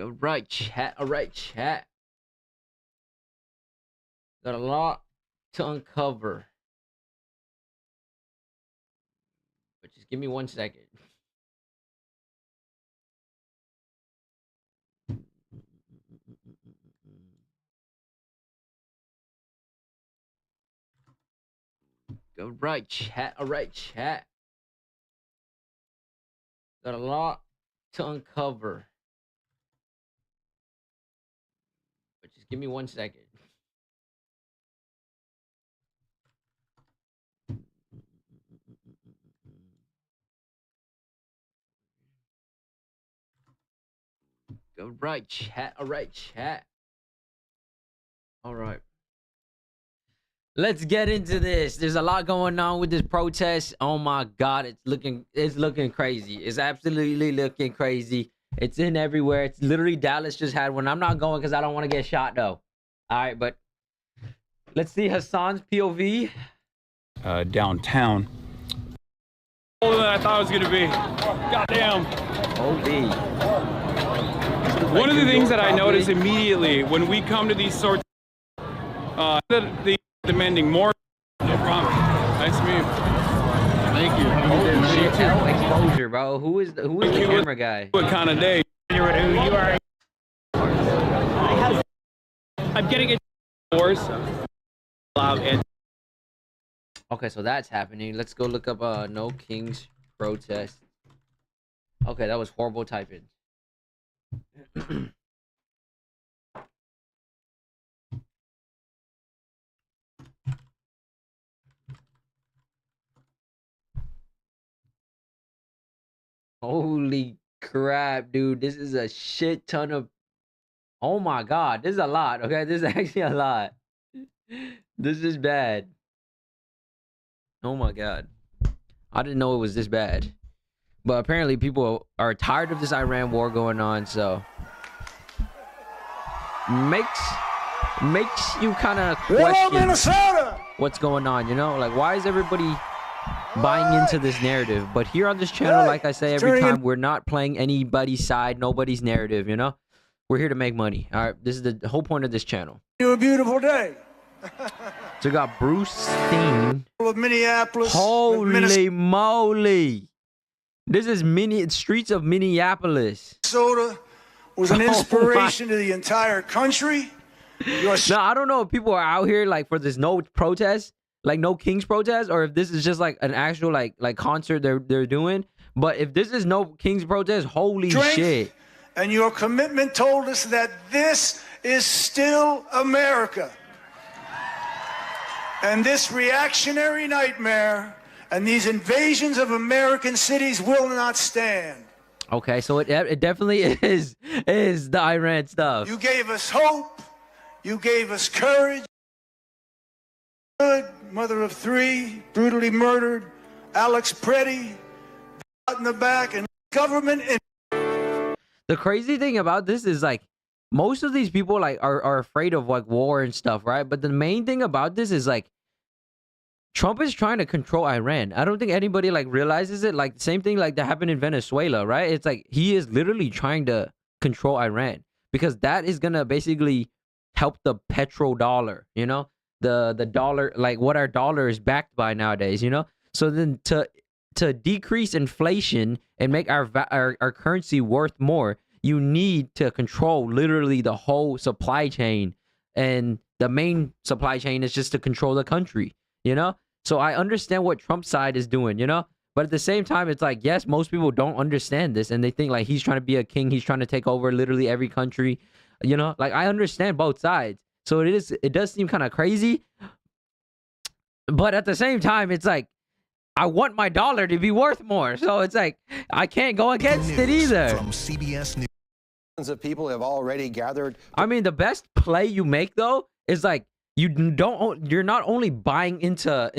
All right, chat. All right, chat. Got a lot to uncover. But just give me 1 second. All right, chat. All right, chat. Got a lot to uncover. But just give me 1 second. All right, chat. All right, chat. All right. Let's get into this. There's a lot going on with this protest. Oh my God, it's looking crazy. It's absolutely looking crazy. It's in everywhere. It's literally Dallas just had one. I'm not going because I don't want to get shot though. All right, but let's see Hassan's POV. Downtown. Older than I thought it was gonna be. Goddamn. Holy. One of the things that I notice immediately when we come to these sorts, the demanding more. No problem. Nice to meet you. Thank you. Holy shit, no exposure, bro. Who is the camera guy? What kind of day? You are. I'm getting it. Okay, so that's happening. Let's go look up No Kings protest. Okay, that was horrible typing. Holy crap, dude. This is a shit ton of... Oh my God. This is a lot, okay? This is actually a lot. This is bad. Oh my God. I didn't know it was this bad. But apparently people are tired of this Iran war going on, so... Makes you kind of question what's going on, you know? Like, why is everybody buying into this narrative? But here on this channel, like I say every time, we're not playing anybody's side, nobody's narrative, you know? We're here to make money. All right, this is the whole point of this channel. A beautiful day. So we got Bruce Steen Of Minneapolis. Holy moly, this is streets of Minneapolis. Minnesota was an inspiration to the entire country. Now I don't know if people are out here like for this no protest, like No Kings protest, or if this is just like an actual like concert they're doing. But if this is No Kings protest, holy shit. And your commitment told us that this is still America. And this reactionary nightmare and these invasions of American cities will not stand. Okay, so it definitely is the Iran stuff. You gave us hope. You gave us courage. Good mother of three, brutally murdered. Alex Preddy, out in the back, and government. The crazy thing about this is like most of these people like are afraid of like war and stuff, right? But the main thing about this is like Trump is trying to control Iran. I don't think anybody like realizes it. Like the same thing like that happened in Venezuela, right? It's like he is literally trying to control Iran because that is gonna basically help the petrodollar, you know, the dollar, like what our dollar is backed by nowadays, you know. So then to decrease inflation and make our currency worth more, you need to control literally the whole supply chain, and the main supply chain is just to control the country, you know. So I understand what Trump's side is doing, you know, but at the same time, it's like, yes, most people don't understand this, and they think like he's trying to be a king, he's trying to take over literally every country, you know. Like I understand both sides, so it does seem kind of crazy, but at the same time, it's like I want my dollar to be worth more, so it's like I can't go against it either. From CBS News. Of people have already gathered. I mean, the best play you make though is like you're not only buying into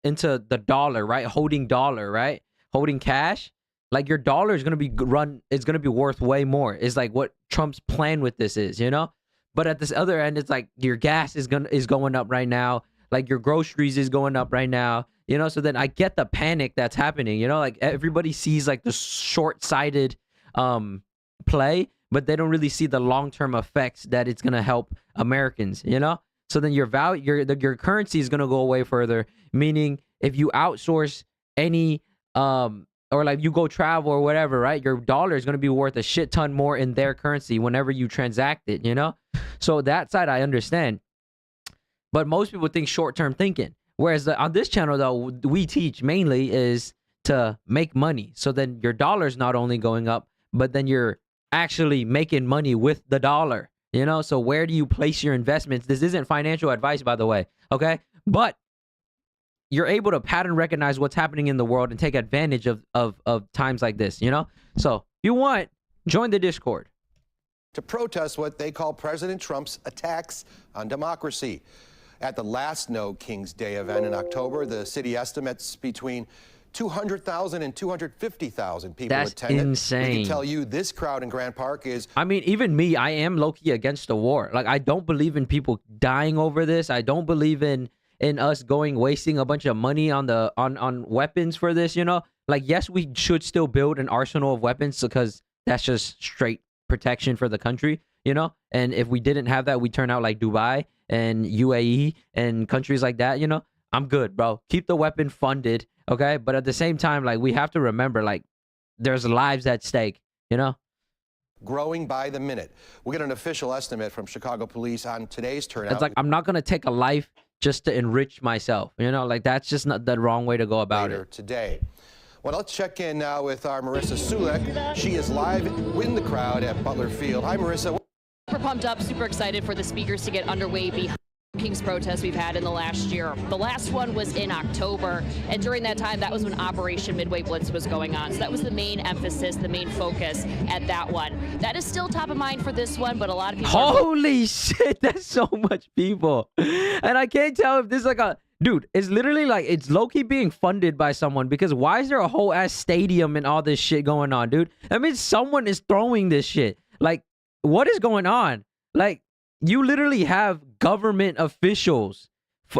the dollar, right? Holding dollar, right? Holding cash. Like your dollar is gonna be it's gonna be worth way more. Is like what Trump's plan with this is, you know. But at this other end, it's like your gas is going up right now. Like your groceries is going up right now. You know, so then I get the panic that's happening, you know, like everybody sees like the short-sighted play, but they don't really see the long-term effects that it's gonna help Americans, you know? So then your currency is gonna go away further. Meaning, if you outsource any or like you go travel or whatever, right? Your dollar is gonna be worth a shit ton more in their currency whenever you transact it, you know? So that side I understand. But most people think short-term thinking. Whereas on this channel, though, we teach mainly is to make money. So then your dollar's not only going up, but then you're actually making money with the dollar, you know? So where do you place your investments? This isn't financial advice, by the way, okay? But you're able to pattern recognize what's happening in the world and take advantage of times like this, you know? So if you want, join the Discord. To protest what they call President Trump's attacks on democracy. At the last No King's Day event in October, the city estimates between 200,000 and 250,000 people That's attended. insane. We can tell you this crowd in Grant Park is... I mean, even me, I am low-key against the war. Like, I don't believe in people dying over this. I don't believe in us wasting a bunch of money on weapons for this, you know? Like, yes, we should still build an arsenal of weapons because that's just straight protection for the country, you know? And if we didn't have that, we'd turn out like Dubai and UAE and countries like that, you know? I'm good, bro. Keep the weapon funded, okay? But at the same time, like, we have to remember, like, there's lives at stake, you know? growing by the minute. We'll get an official estimate from Chicago police on today's turnout. It's like, I'm not going to take a life just to enrich myself. You know, like, that's just not the wrong way to go about later it. Today. Well, let's check in now with our Marissa Sulek. She is live in the crowd at Butler Field. Hi, Marissa. We're pumped up, super excited for the speakers to get underway behind King's protests we've had in the last year. The last one was in October, and during that time, that was when Operation Midway Blitz was going on. So that was the main emphasis, the main focus at that one. That is still top of mind for this one, but a lot of people... Holy shit, that's so much people. And I can't tell if this is like a... Dude, it's literally like, it's low-key being funded by someone, because why is there a whole ass stadium and all this shit going on, dude? I mean, someone is throwing this shit. Like, what is going on? Like, you literally have government officials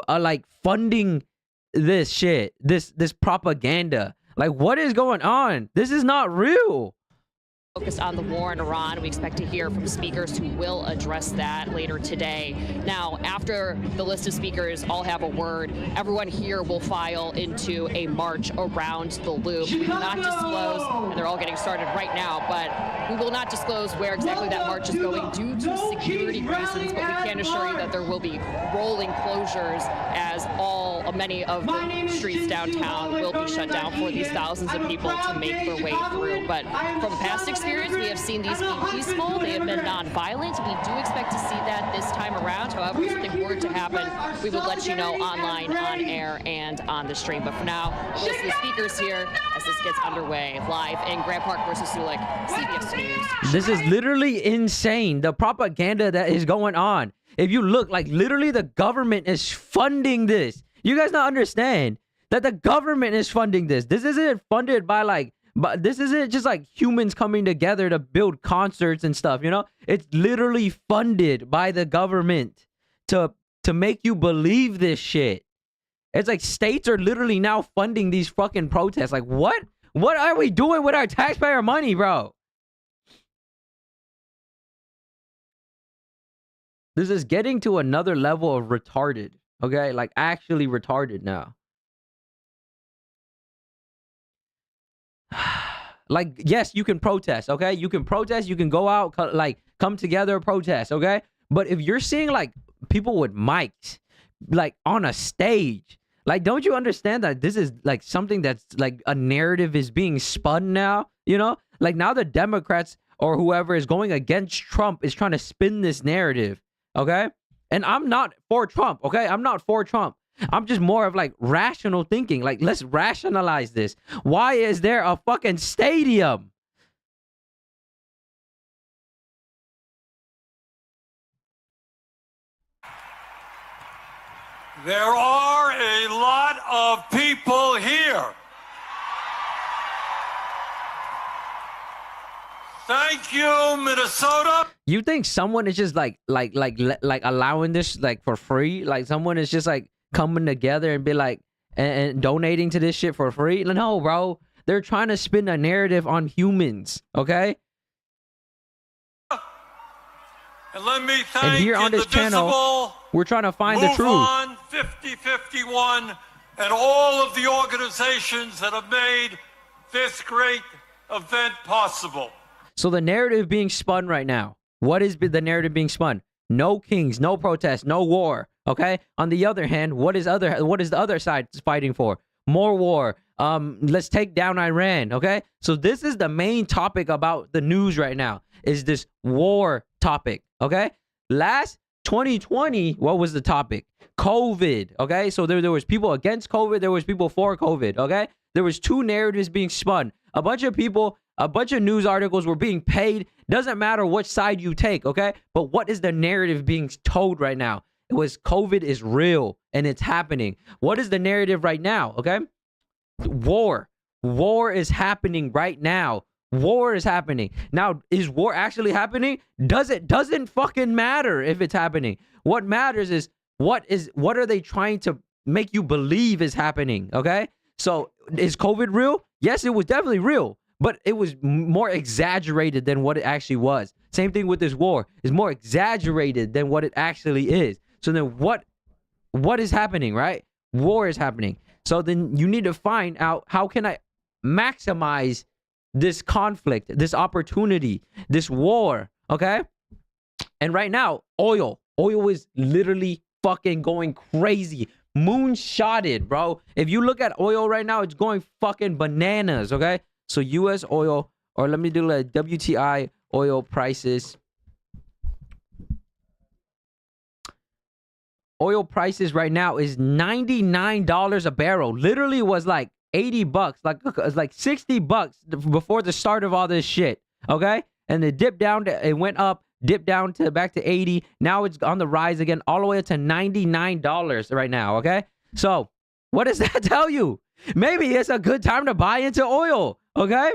like funding this shit, this propaganda. Like, what is going on? This is not real. Focused on the war in Iran. We expect to hear from speakers who will address that later today. Now, after the list of speakers all have a word, everyone here will file into a march around the loop. We will not disclose, and they're all getting started right now, but we will not disclose where exactly that march is going due to security reasons, but we can assure you that there will be rolling closures as many of the streets downtown will be shut down for these thousands of people to make their way through. But from past experience, we have seen these be peaceful. They have been non-violent. We do expect to see that this time around. However, if something were to happen, we would let you know online, on air, and on the stream. But for now, listen to the speakers here as this gets underway live in Grant Park versus Sulik, CBS News. This is literally insane. The propaganda that is going on. If you look, like, literally the government is funding this. You guys not understand that the government is funding this. This isn't funded by, like, but this isn't just like humans coming together to build concerts and stuff, you know? It's literally funded by the government to make you believe this shit. It's like states are literally now funding these fucking protests. Like, what? What are we doing with our taxpayer money, bro? This is getting to another level of retarded, okay? Like, actually retarded now. Like, yes, you can protest, okay? You can protest, you can go out, like, come together, protest, okay? But if you're seeing, like, people with mics, like, on a stage, like, don't you understand that this is, like, something that's, like, a narrative is being spun now, you know? Like, now the Democrats or whoever is going against Trump is trying to spin this narrative, okay? And I'm not for Trump, okay? I'm not for Trump. I'm just more of, like, rational thinking. Like, let's rationalize this. Why is there a fucking stadium? There are a lot of people here. Thank you, Minnesota. You think someone is just like allowing this, like, for free? Like, someone is just, like, coming together and be like, and donating to this shit for free? No, bro. They're trying to spin a narrative on humans, okay? And let me And thank here on this channel, Indivisible, we're trying to find the Move truth. On, 5051, and all of the organizations that have made this great event possible. So the narrative being spun right now. What is the narrative being spun? No kings, no protests, no war. Okay. On the other hand, what is the other side fighting for? More war. Let's take down Iran. Okay. So this is the main topic about the news right now. Is this war topic? Okay. Last 2020, what was the topic? COVID. Okay. So there was people against COVID. There was people for COVID. Okay. There was two narratives being spun. A bunch of people, a bunch of news articles were being paid. Doesn't matter which side you take. Okay. But what is the narrative being told right now? It was COVID is real and it's happening. What is the narrative right now? Okay. War. War is happening right now. War is happening. Now, is war actually happening? Doesn't fucking matter if it's happening. What matters is what are they trying to make you believe is happening? Okay. So is COVID real? Yes, it was definitely real, but it was more exaggerated than what it actually was. Same thing with this war. It's more exaggerated than what it actually is. So then what is happening, right? War is happening. So then you need to find out, how can I maximize this conflict, this opportunity, this war, okay? And right now, oil is literally fucking going crazy. Moonshotted, bro. If you look at oil right now, it's going fucking bananas, okay? So US oil, or let me do like WTI oil prices. Oil prices right now is $99 a barrel. Literally was like 80 bucks, like $60 before the start of all this shit. Okay. And it dipped down it went up, dipped down to back to 80. Now it's on the rise again, all the way up to $99 right now. Okay. So what does that tell you? Maybe it's a good time to buy into oil. Okay.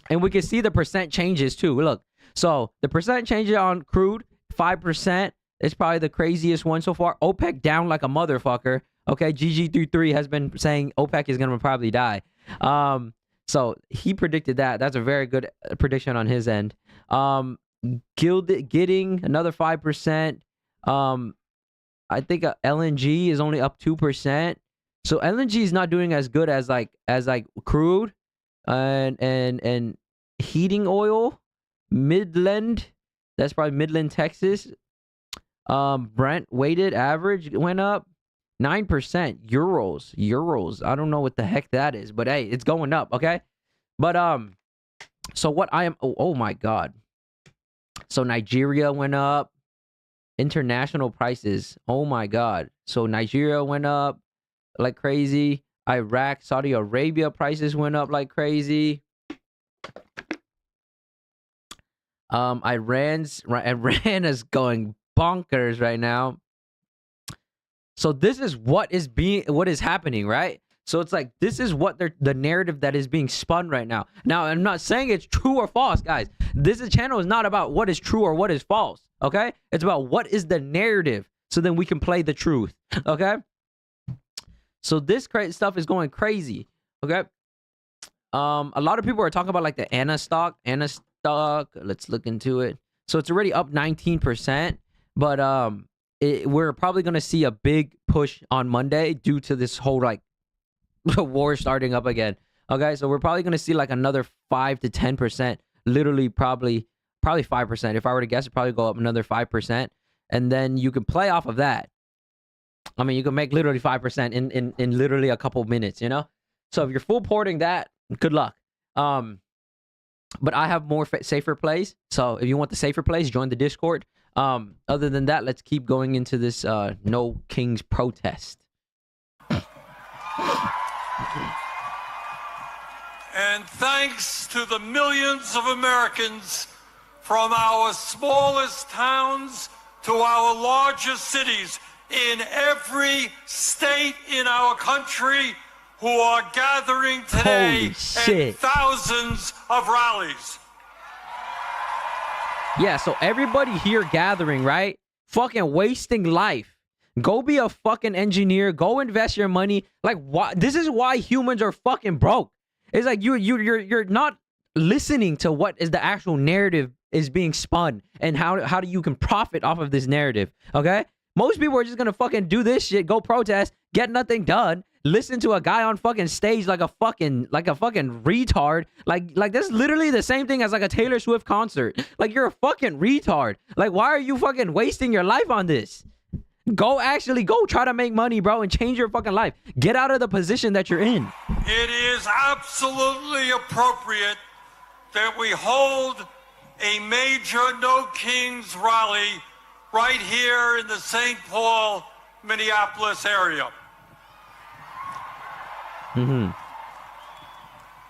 And we can see the percent changes too. Look, so the percent changes on crude, 5%. It's probably the craziest one so far. OPEC down like a motherfucker. Okay, GG33 has been saying OPEC is going to probably die. So he predicted that. That's a very good prediction on his end. Getting another 5%. I think LNG is only up 2%. So LNG is not doing as good as like crude and heating oil. Midland, that's probably Midland, Texas. Brent weighted average went up 9%. Euros. I don't know what the heck that is, but hey, it's going up. Okay. But, so what I am, oh my God. So Nigeria went up. International prices. Oh my God. So Nigeria went up like crazy. Iraq, Saudi Arabia prices went up like crazy. Iran is going bonkers right now. So this is what is happening, right? So it's like, this is what the narrative that is being spun right now. Now, I'm not saying it's true or false, guys. This channel is not about what is true or what is false, okay? It's about what is the narrative, so then we can play the truth, okay? So this stuff is going crazy, okay? A lot of people are talking about like the Anna stock. Let's look into it. So it's already up 19%, but we're probably going to see a big push on Monday due to this whole like war starting up again. Okay, so we're probably going to see like another 5 to 10%, literally probably 5%. If I were to guess, it'd probably go up another 5%, and then you can play off of that. I mean, you can make literally 5% in literally a couple minutes, you know? So if you're full porting that, good luck. But I have more safer plays. So if you want the safer plays, join the Discord. Other than that, let's keep going into this No Kings protest. And thanks to the millions of Americans from our smallest towns to our largest cities in every state in our country who are gathering today in thousands of rallies. Yeah, so everybody here gathering, right? Fucking wasting life. Go be a fucking engineer. Go invest your money. Like, why? This is why humans are fucking broke. It's like you're not listening to what is the actual narrative is being spun and how do you can profit off of this narrative. Okay, most people are just gonna fucking do this shit, go protest, get nothing done, listen to a guy on fucking stage like a fucking retard. Like that's literally the same thing as like a Taylor Swift concert. Like, you're a fucking retard. Like, why are you fucking wasting your life on this? Go try to make money, bro, and change your fucking life. Get out of the position that you're in. It is absolutely appropriate that we hold a major No Kings rally right here in the St. Paul, Minneapolis area.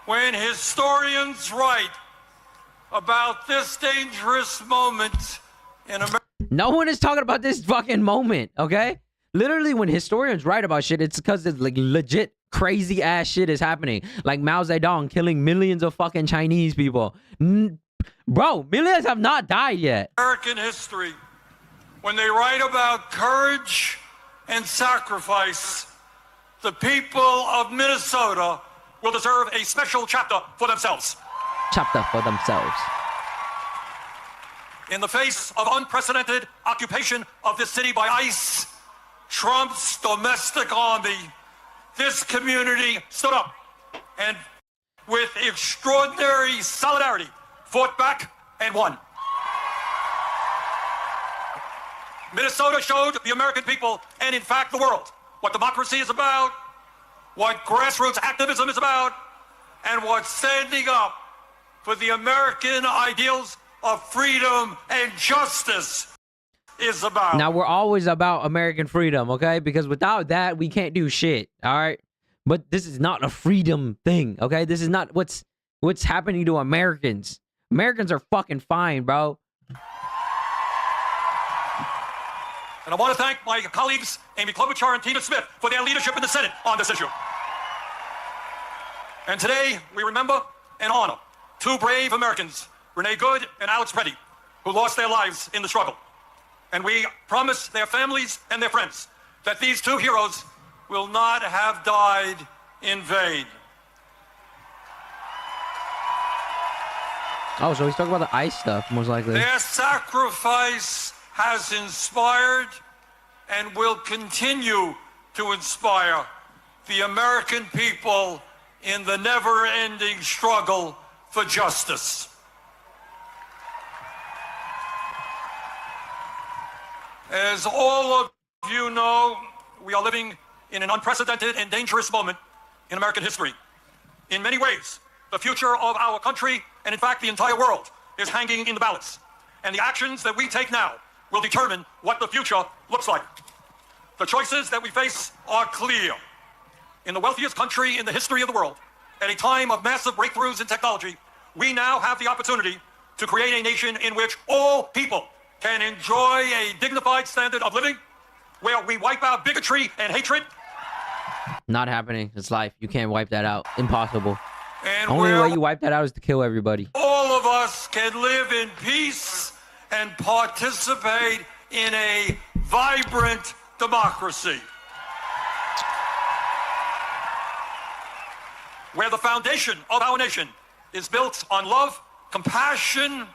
When historians write about this dangerous moment in America, no one is talking about this fucking moment, okay? Literally, when historians write about shit, it's because it's like legit crazy ass shit is happening. Like Mao Zedong killing millions of fucking Chinese people. Bro, millions have not died yet. American history, when they write about courage and sacrifice, the people of Minnesota will deserve a special chapter for themselves. Chapter for themselves. In the face of unprecedented occupation of this city by ICE, Trump's domestic army, this community stood up and with extraordinary solidarity fought back and won. Minnesota showed the American people, and in fact the world, what democracy is about, what grassroots activism is about, and what standing up for the American ideals of freedom and justice is about. Now, we're always about American freedom, okay? Because without that, we can't do shit, all right? But this is not a freedom thing, okay? This is not what's happening to Americans. Americans are fucking fine, bro. And I want to thank my colleagues, Amy Klobuchar and Tina Smith, for their leadership in the Senate on this issue. And today, we remember and honor two brave Americans, Renee Good and Alex Preddy, who lost their lives in the struggle. And we promise their families and their friends that these two heroes will not have died in vain. Oh, so he's talking about the ICE stuff, most likely. Their sacrifice has inspired and will continue to inspire the American people in the never-ending struggle for justice. As all of you know, we are living in an unprecedented and dangerous moment in American history. In many ways, the future of our country, and in fact the entire world, is hanging in the balance. And the actions that we take now will determine what the future looks like. The choices that we face are clear. In the wealthiest country in the history of the world, at a time of massive breakthroughs in technology, we now have the opportunity to create a nation in which all people can enjoy a dignified standard of living, where we wipe out bigotry and hatred. Not happening. It's life. You can't wipe that out. Impossible. And Only where way you wipe that out is to kill everybody. all of us can live in peace and participate in a vibrant democracy. Where the foundation of our nation is built on love, compassion,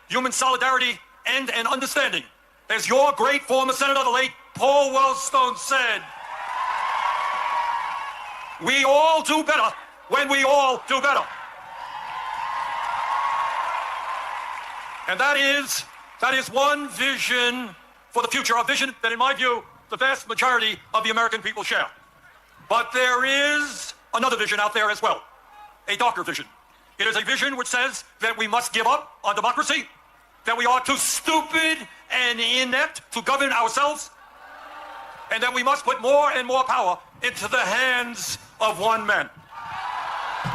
human solidarity, and an understanding. As your great former senator, the late Paul Wellstone, said, we all do better when we all do better. And that is one vision for the future, a vision that, in my view, the vast majority of the American people share. But there is another vision out there as well, a darker vision. It is a vision which says that we must give up on democracy, that we are too stupid and inept to govern ourselves, and that we must put more and more power into the hands of one man.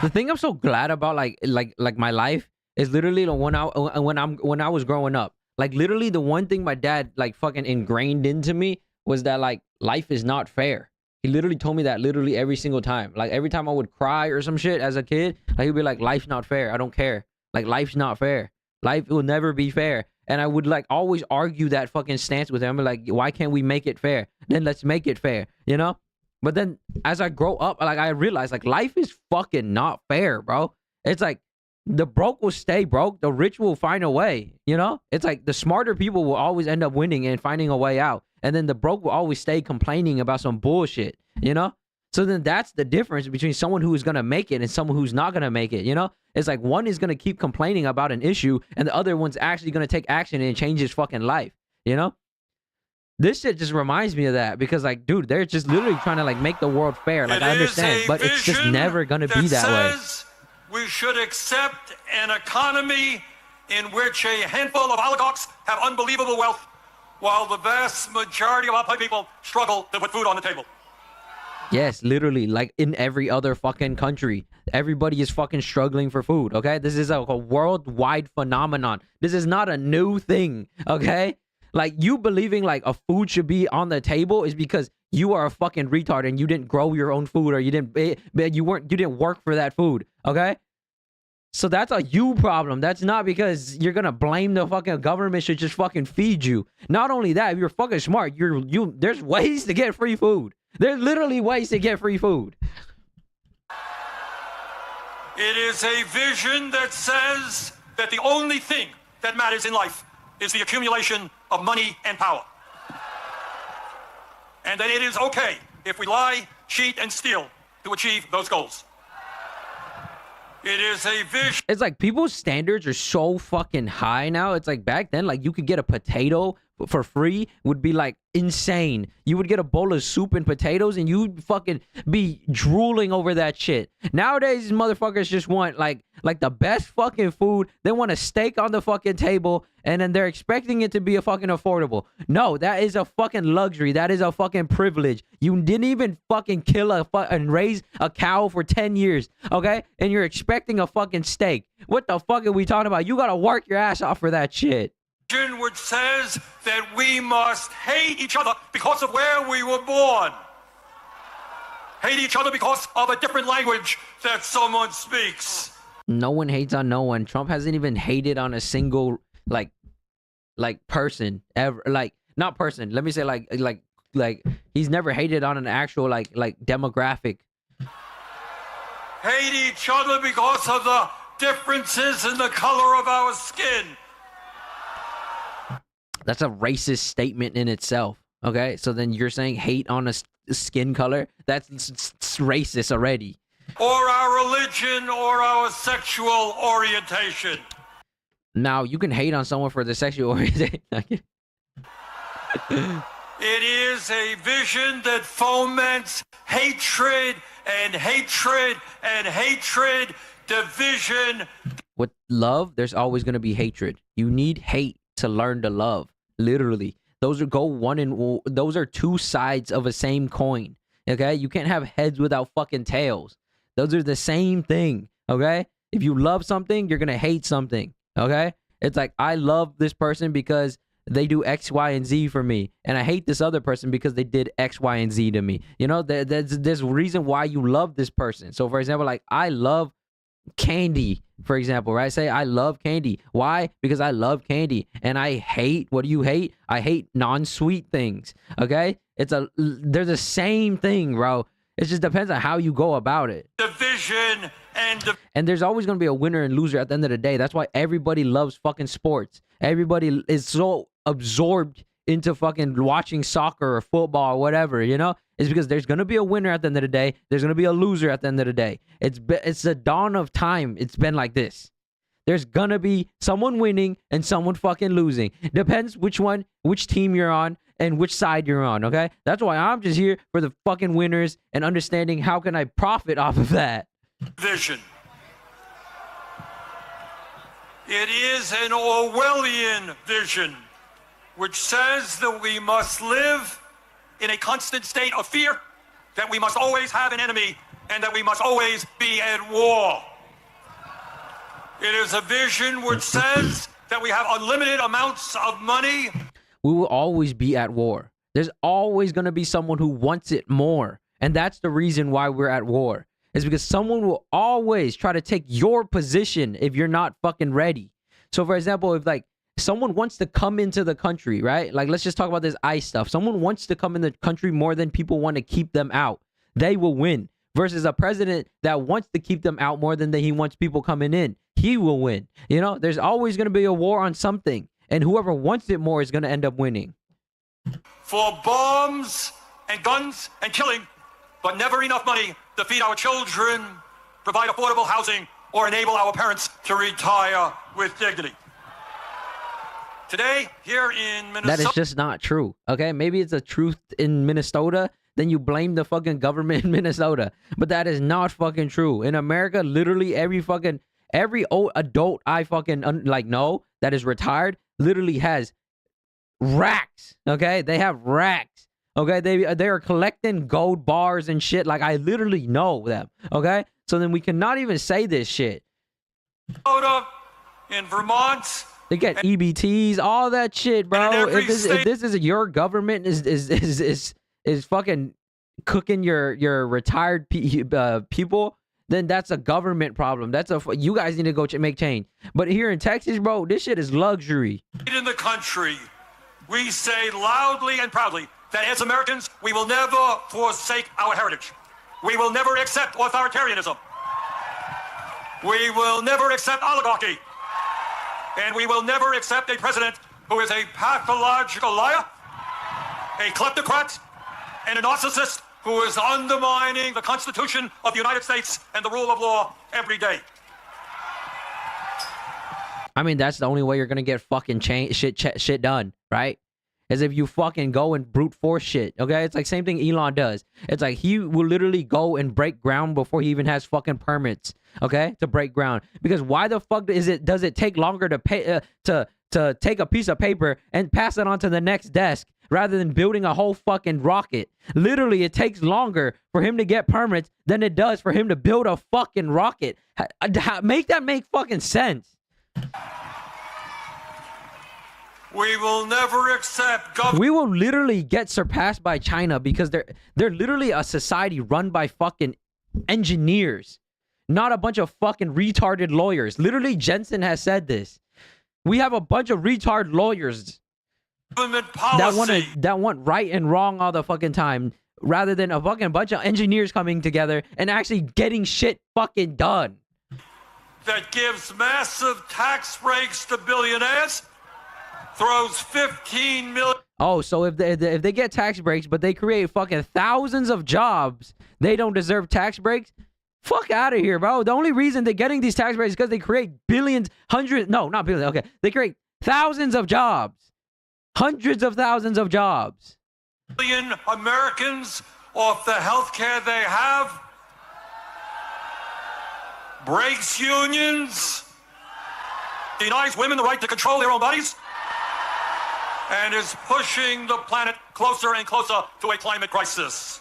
The thing I'm so glad about, like my life, is literally when I was growing up. Like, literally, the one thing my dad like fucking ingrained into me was that like life is not fair. He literally told me that literally every single time. Like, every time I would cry or some shit as a kid, like, he'd be like, life's not fair. I don't care. Like, life's not fair. Life will never be fair. And I would like always argue that fucking stance with him. Like, why can't we make it fair? Then let's make it fair, you know? But then as I grow up, like, I realize like life is fucking not fair, bro. It's like the broke will stay broke. The rich will find a way. You know, it's like the smarter people will always end up winning and finding a way out, and then the broke will always stay complaining about some bullshit. You know, so then that's the difference between someone who is gonna make it and someone who's not gonna make it. You know, it's like one is gonna keep complaining about an issue, and the other one's actually gonna take action and change his fucking life. You know, this shit just reminds me of that because, like, dude, they're just literally trying to like make the world fair. Like, I understand, but it's just never gonna be that way. We should accept an economy in which a handful of oligarchs have unbelievable wealth, while the vast majority of our people struggle to put food on the table. Yes, literally, like in every other fucking country, everybody is fucking struggling for food, okay? This is a worldwide phenomenon. This is not a new thing, okay? Like, you believing like a food should be on the table is because you are a fucking retard and you didn't grow your own food, or you didn't work for that food, okay? So that's a you problem. That's not because you're gonna blame the fucking government should just fucking feed you. Not only that, if you're fucking smart, there's ways to get free food. There's literally ways to get free food. It is a vision that says that the only thing that matters in life is the accumulation of money and power. And that it is okay if we lie, cheat, and steal to achieve those goals. It is a vision. It's like people's standards are so fucking high now. It's like back then, like you could get a potato for free would be like insane. You would get a bowl of soup and potatoes and you'd fucking be drooling over that shit. Nowadays, these motherfuckers just want like the best fucking food. They want a steak on the fucking table and then they're expecting it to be a fucking affordable. No, that is a fucking luxury. That is a fucking privilege. You didn't even fucking kill and raise a cow for 10 years, okay? And you're expecting a fucking steak. What the fuck are we talking about? You gotta work your ass off for that shit. Which says that we must hate each other because of where we were born. Hate each other because of a different language that someone speaks. No one hates on no one. Trump hasn't even hated on a single like person ever. Like, not person. Let me say like he's never hated on an actual like demographic. Hate each other because of the differences in the color of our skin. That's a racist statement in itself. Okay, so then you're saying hate on a skin color? That's racist already. Or our religion or our sexual orientation. Now, you can hate on someone for the sexual orientation. It is a vision that foments hatred and hatred and hatred, division. With love, there's always going to be hatred. You need hate to learn to love. Literally, those are two sides of a same coin. Okay, you can't have heads without fucking tails. Those are the same thing. Okay, if you love something, you're gonna hate something. Okay, it's like I love this person because they do X, Y, and Z for me, and I hate this other person because they did X, Y, and Z to me. You know, there's a reason why you love this person. So, for example, like I love candy, for example, right? Say I love candy. Why? Because I love candy. And I hate, what do you hate? I hate non-sweet things. Okay? They're the same thing, bro. It just depends on how you go about it. Division and there's always going to be a winner and loser at the end of the day. That's why everybody loves fucking sports. Everybody is so absorbed into fucking watching soccer or football or whatever, you know? It's because there's going to be a winner at the end of the day. There's going to be a loser at the end of the day. It's the dawn of time. It's been like this. There's going to be someone winning and someone fucking losing. Depends which team you're on and which side you're on, okay? That's why I'm just here for the fucking winners and understanding how can I profit off of that. Vision. It is an Orwellian vision which says that we must live in a constant state of fear, that we must always have an enemy, and that we must always be at war. It is a vision which says that we have unlimited amounts of money. We will always be at war. There's always going to be someone who wants it more. And that's the reason why we're at war. It's because someone will always try to take your position if you're not fucking ready. So, for example, if like someone wants to come into the country, right? Like, let's just talk about this ICE stuff. Someone wants to come in the country more than people want to keep them out. They will win. versus a president that wants to keep them out more than he wants people coming in. He will win. You know, there's always going to be a war on something, and whoever wants it more is going to end up winning. For bombs and guns and killing, but never enough money to feed our children, provide affordable housing, or enable our parents to retire with dignity. Today, here in Minnesota... That is just not true, okay? Maybe it's a truth in Minnesota, then you blame the fucking government in Minnesota. But that is not fucking true. In America, literally every old adult I fucking know that is retired literally has racks, okay? They have racks, okay? They are collecting gold bars and shit. Like, I literally know them, okay? So then we cannot even say this shit. In Vermont... They get EBTs, all that shit, bro. If this is your government is fucking cooking your retired people, then that's a government problem. You guys need to go make change. But here in Texas, bro, this shit is luxury. In the country, we say loudly and proudly that as Americans, we will never forsake our heritage. We will never accept authoritarianism. We will never accept oligarchy. And we will never accept a president who is a pathological liar, a kleptocrat, and a narcissist who is undermining the Constitution of the United States and the rule of law every day. I mean, that's the only way you're gonna get fucking shit done, right? Is if you fucking go and brute force shit, okay? It's like same thing Elon does. It's like he will literally go and break ground before he even has fucking permits, okay, to break ground. Because why the fuck does it take longer to pay to take a piece of paper and pass it on to the next desk rather than building a whole fucking rocket? Literally, it takes longer for him to get permits than it does for him to build a fucking rocket. Make that make fucking sense. We will never accept government. We will literally get surpassed by China because they're literally a society run by fucking engineers, not a bunch of fucking retarded lawyers. Literally, Jensen has said this. We have a bunch of retard lawyers that want right and wrong all the fucking time, rather than a fucking bunch of engineers coming together and actually getting shit fucking done. That gives massive tax breaks to billionaires. Throws 15 million. Oh, so if they get tax breaks, but they create fucking thousands of jobs, they don't deserve tax breaks? Fuck out of here, bro. The only reason they're getting these tax breaks is because they create not billions. Okay, they create thousands of jobs, hundreds of thousands of jobs. Million Americans off the health care they have. Breaks unions. Denies women the right to control their own bodies. And is pushing the planet closer and closer to a climate crisis.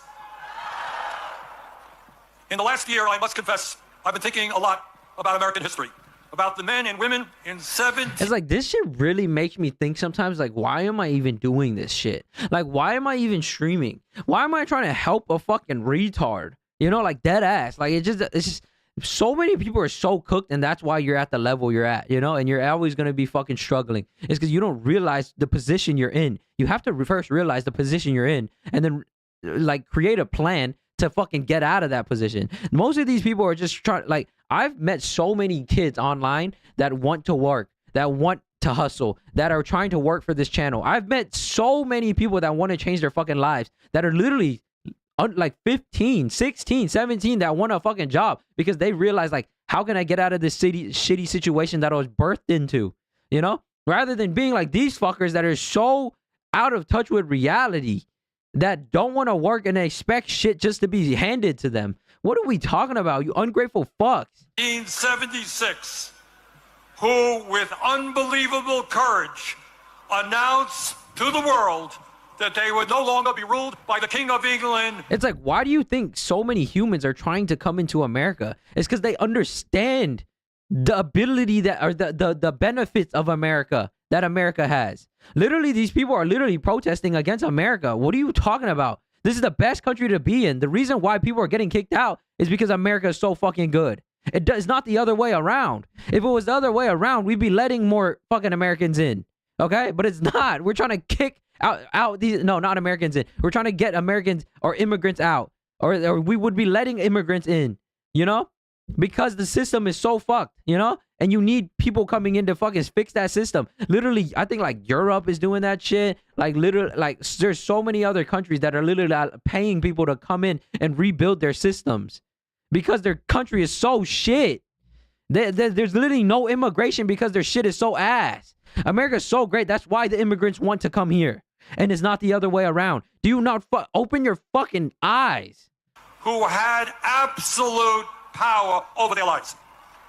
In the last year, I must confess, I've been thinking a lot about American history, about the men and women in 17... It's like, this shit really makes me think sometimes, like, why am I even doing this shit? Like, why am I even streaming? Why am I trying to help a fucking retard? You know, like, dead ass. Like, it's just... So many people are so cooked, and that's why you're at the level you're at, you know, and you're always going to be fucking struggling. It's because you don't realize the position you're in. You have to first realize the position you're in, and then, like, create a plan to fucking get out of that position. Most of these people are just trying, like, I've met so many kids online that want to work, that want to hustle, that are trying to work for this channel. I've met so many people that want to change their fucking lives, that are literally like 15, 16, 17 that want a fucking job because they realize, like, how can I get out of this shitty situation that I was birthed into, you know? Rather than being like these fuckers that are so out of touch with reality, that don't want to work and they expect shit just to be handed to them. What are we talking about, you ungrateful fucks? 1976, who with unbelievable courage announced to the world that they would no longer be ruled by the King of England. It's like, why do you think so many humans are trying to come into America? It's because they understand the ability that, or the benefits of America that America has. Literally, these people are literally protesting against America. What are you talking about? This is the best country to be in. The reason why people are getting kicked out is because America is so fucking good. It's not the other way around. If it was the other way around, we'd be letting more fucking Americans in. Okay? But it's not. We're trying to kick out these, no, not Americans in. We're trying to get Americans or immigrants out, or we would be letting immigrants in, you know? Because the system is so fucked, you know? And you need people coming in to fucking fix that system. Literally, I think like Europe is doing that shit. Like literally, like there's so many other countries that are literally paying people to come in and rebuild their systems because their country is so shit. There's literally no immigration because their shit is so ass. America's so great. That's why the immigrants want to come here. And it's not the other way around. Do you not open your fucking eyes? Who had absolute power over their lives.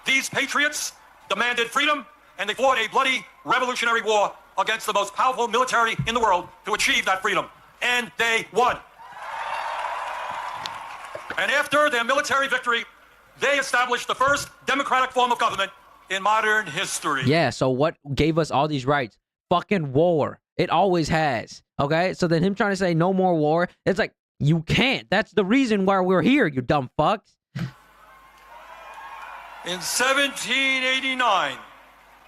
These patriots demanded freedom, and they fought a bloody revolutionary war against the most powerful military in the world to achieve that freedom. And they won. And after their military victory, they established the first democratic form of government in modern history. Yeah, so what gave us all these rights? Fucking war. It always has. Okay? So then him trying to say no more war, it's like, you can't. That's the reason why we're here, you dumb fucks. In 1789,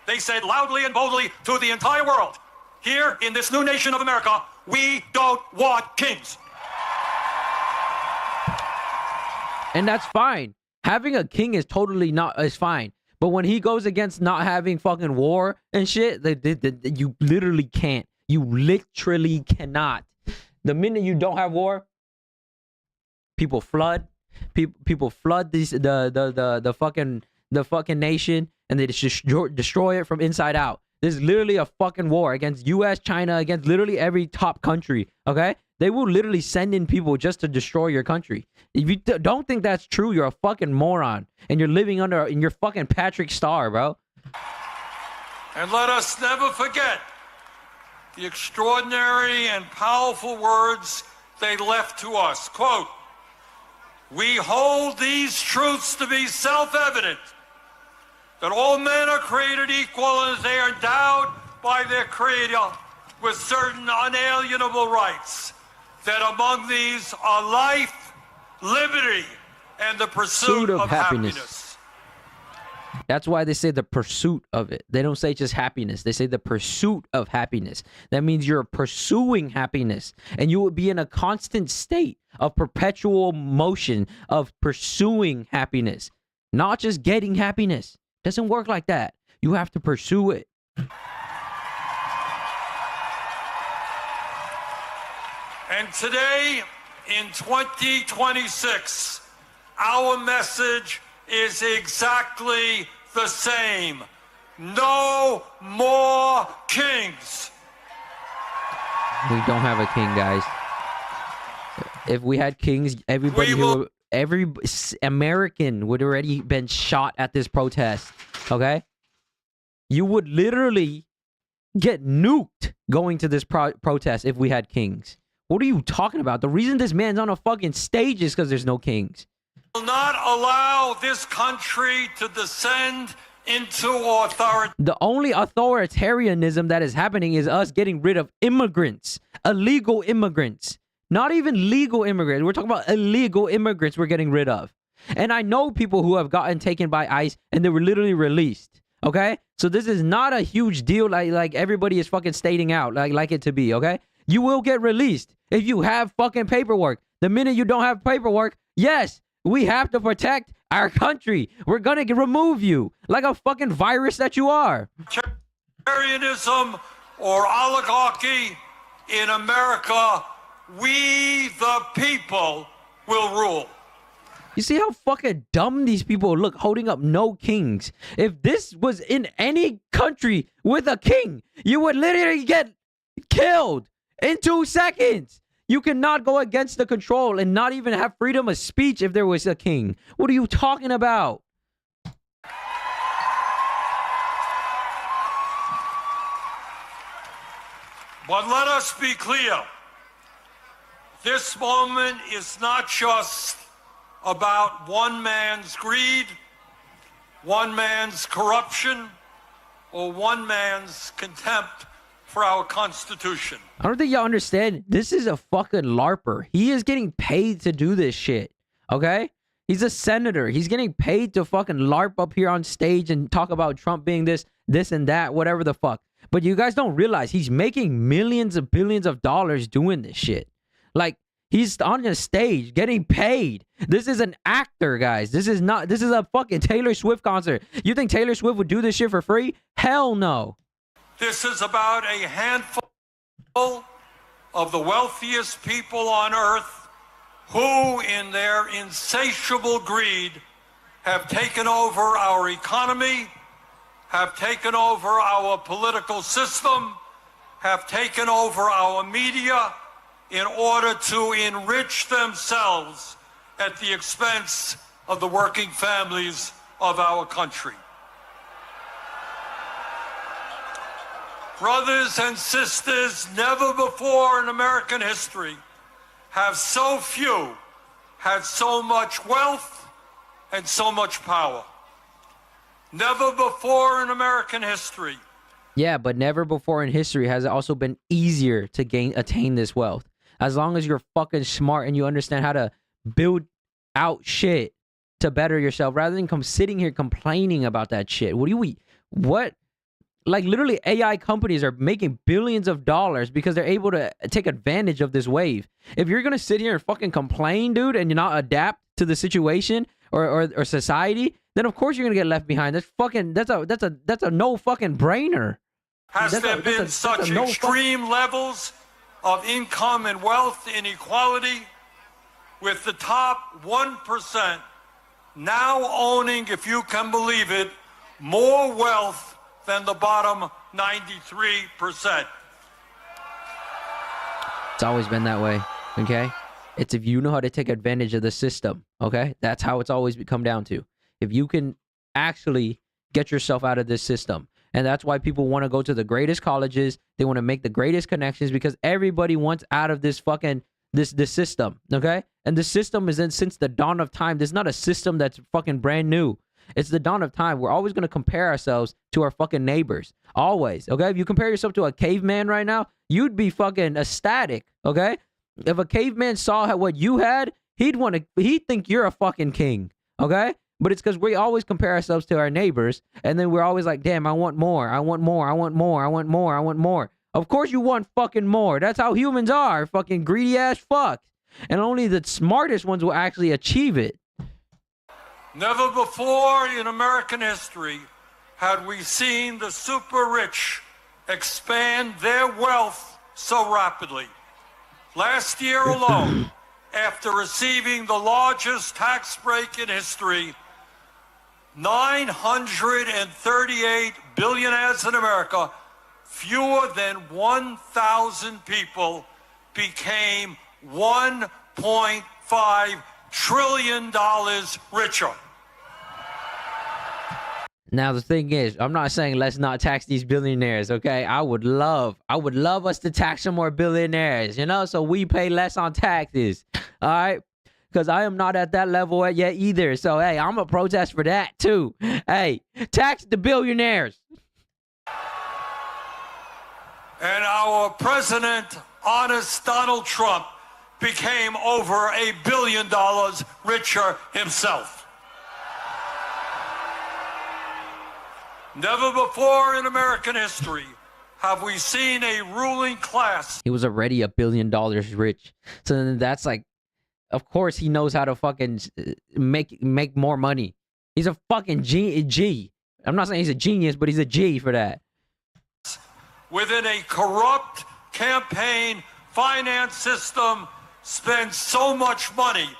they said loudly and boldly to the entire world, here in this new nation of America, we don't want kings. And that's fine. Having a king is totally is fine. But when he goes against not having fucking war and shit, you literally can't. You literally cannot. The minute you don't have war, people flood. People flood the fucking nation, and they just destroy it from inside out. There's literally a fucking war against U.S., China, against literally every top country. Okay, they will literally send in people just to destroy your country. If you don't think that's true, you're a fucking moron, and you're living in your fucking Patrick Star, bro. And let us never forget the extraordinary and powerful words they left to us. Quote, "We hold these truths to be self-evident, that all men are created equal and they are endowed by their Creator with certain unalienable rights, that among these are life, liberty, and the pursuit of happiness." That's why they say the pursuit of it. They don't say just happiness. They say the pursuit of happiness. That means you're pursuing happiness, and you will be in a constant state of perpetual motion of pursuing happiness, not just getting happiness. Doesn't work like that. You have to pursue it. And today, in 2026, our message is exactly the same. No more kings. We don't have a king, guys. If we had kings, every American would already been shot at this protest. Okay? You would literally get nuked going to this protest if we had kings. What are you talking about? The reason this man's on a fucking stage is because there's no kings. Will not allow this country to descend into authority. The only authoritarianism that is happening is us getting rid of immigrants, illegal immigrants, not even legal immigrants. We're talking about illegal immigrants we're getting rid of. And I know people who have gotten taken by ICE and they were literally released. Okay? So this is not a huge deal like everybody is fucking stating out like it to be. Okay? You will get released if you have fucking paperwork. The minute you don't have paperwork, yes, we have to protect our country. We're gonna remove you like a fucking virus that you are. Authoritarianism or oligarchy in America, we the people will rule. You see how fucking dumb these people look holding up no kings. If this was in any country with a king, you would literally get killed in 2 seconds. You cannot go against the control and not even have freedom of speech if there was a king. What are you talking about? But let us be clear. This moment is not just about one man's greed, one man's corruption, or one man's contempt for our Constitution. I don't think y'all understand. This is a fucking LARPer. He is getting paid to do this shit. Okay? He's a senator. He's getting paid to fucking LARP up here on stage and talk about Trump being this and that, whatever the fuck. But you guys don't realize he's making millions of billions of dollars doing this shit. Like, He's on a stage getting paid. This is an actor, guys. This is a fucking Taylor Swift concert. You think Taylor Swift would do this shit for free? Hell no. This is about a handful of the wealthiest people on earth who, in their insatiable greed, have taken over our economy, have taken over our political system, have taken over our media in order to enrich themselves at the expense of the working families of our country. Brothers and sisters, never before in American history have so few had so much wealth and so much power. Never before in American history. Yeah, but never before in history has it also been easier to attain this wealth. As long as you're fucking smart and you understand how to build out shit to better yourself, rather than come sitting here complaining about that shit. What? Like, literally, AI companies are making billions of dollars because they're able to take advantage of this wave. If you're gonna sit here and fucking complain, dude, and you not adapt to the situation or society, then of course you're gonna get left behind. That's a no fucking brainer. Has there been such extreme levels of income and wealth inequality, with the top 1% now owning, if you can believe it, more wealth than the bottom 93%. It's always been that way, okay? It's if you know how to take advantage of the system, okay? That's how it's always come down to. If you can actually get yourself out of this system. And that's why people want to go to the greatest colleges. They want to make the greatest connections because everybody wants out of this fucking this system, okay? And the system is in since the dawn of time. There's not a system that's fucking brand new. It's the dawn of time. We're always going to compare ourselves to our fucking neighbors. Always, okay? If you compare yourself to a caveman right now, you'd be fucking ecstatic, okay? If a caveman saw what you had, he'd think you're a fucking king, okay? But it's because we always compare ourselves to our neighbors, and then we're always like, damn, I want more, I want more, I want more, I want more, I want more. Of course you want fucking more. That's how humans are, fucking greedy ass fucks. And only the smartest ones will actually achieve it. Never before in American history had we seen the super rich expand their wealth so rapidly. Last year alone, after receiving the largest tax break in history, 938 billionaires in America, fewer than 1,000 people, became $1.5 trillion richer. Now the thing is, I'm not saying let's not tax these billionaires, okay? I would love us to tax some more billionaires, you know, so we pay less on taxes, all right? Because I am not at that level yet either. So, hey, I'm a protest for that too. Hey, tax the billionaires. And our president, honest Donald Trump, became over $1 billion richer himself. Never before in American history have we seen a ruling class. He was already $1 billion rich. So then that's like, of course he knows how to fucking make more money. He's a fucking G. I'm not saying he's a genius, but he's a G for that. Within a corrupt campaign finance system, spends so much money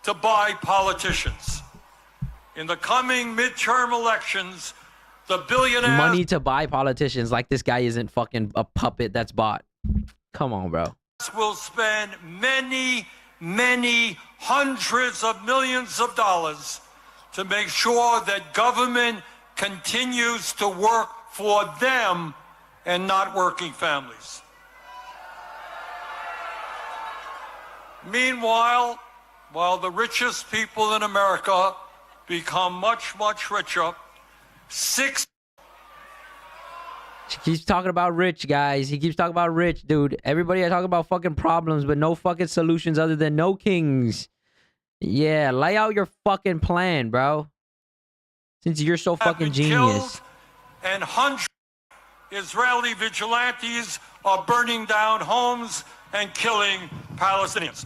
to buy politicians. In the coming midterm elections, the billionaires... Money to buy politicians, like this guy isn't fucking a puppet that's bought. Come on, bro. ...will spend many, many hundreds of millions of dollars to make sure that government continues to work for them and not working families. Meanwhile, while the richest people in America become much, much richer, She keeps talking about rich, guys. He keeps talking about rich, dude. Everybody are talking about fucking problems, but no fucking solutions other than no kings. Yeah, lay out your fucking plan, bro. Since you're so fucking genius. And hundreds of Israeli vigilantes are burning down homes and killing Palestinians.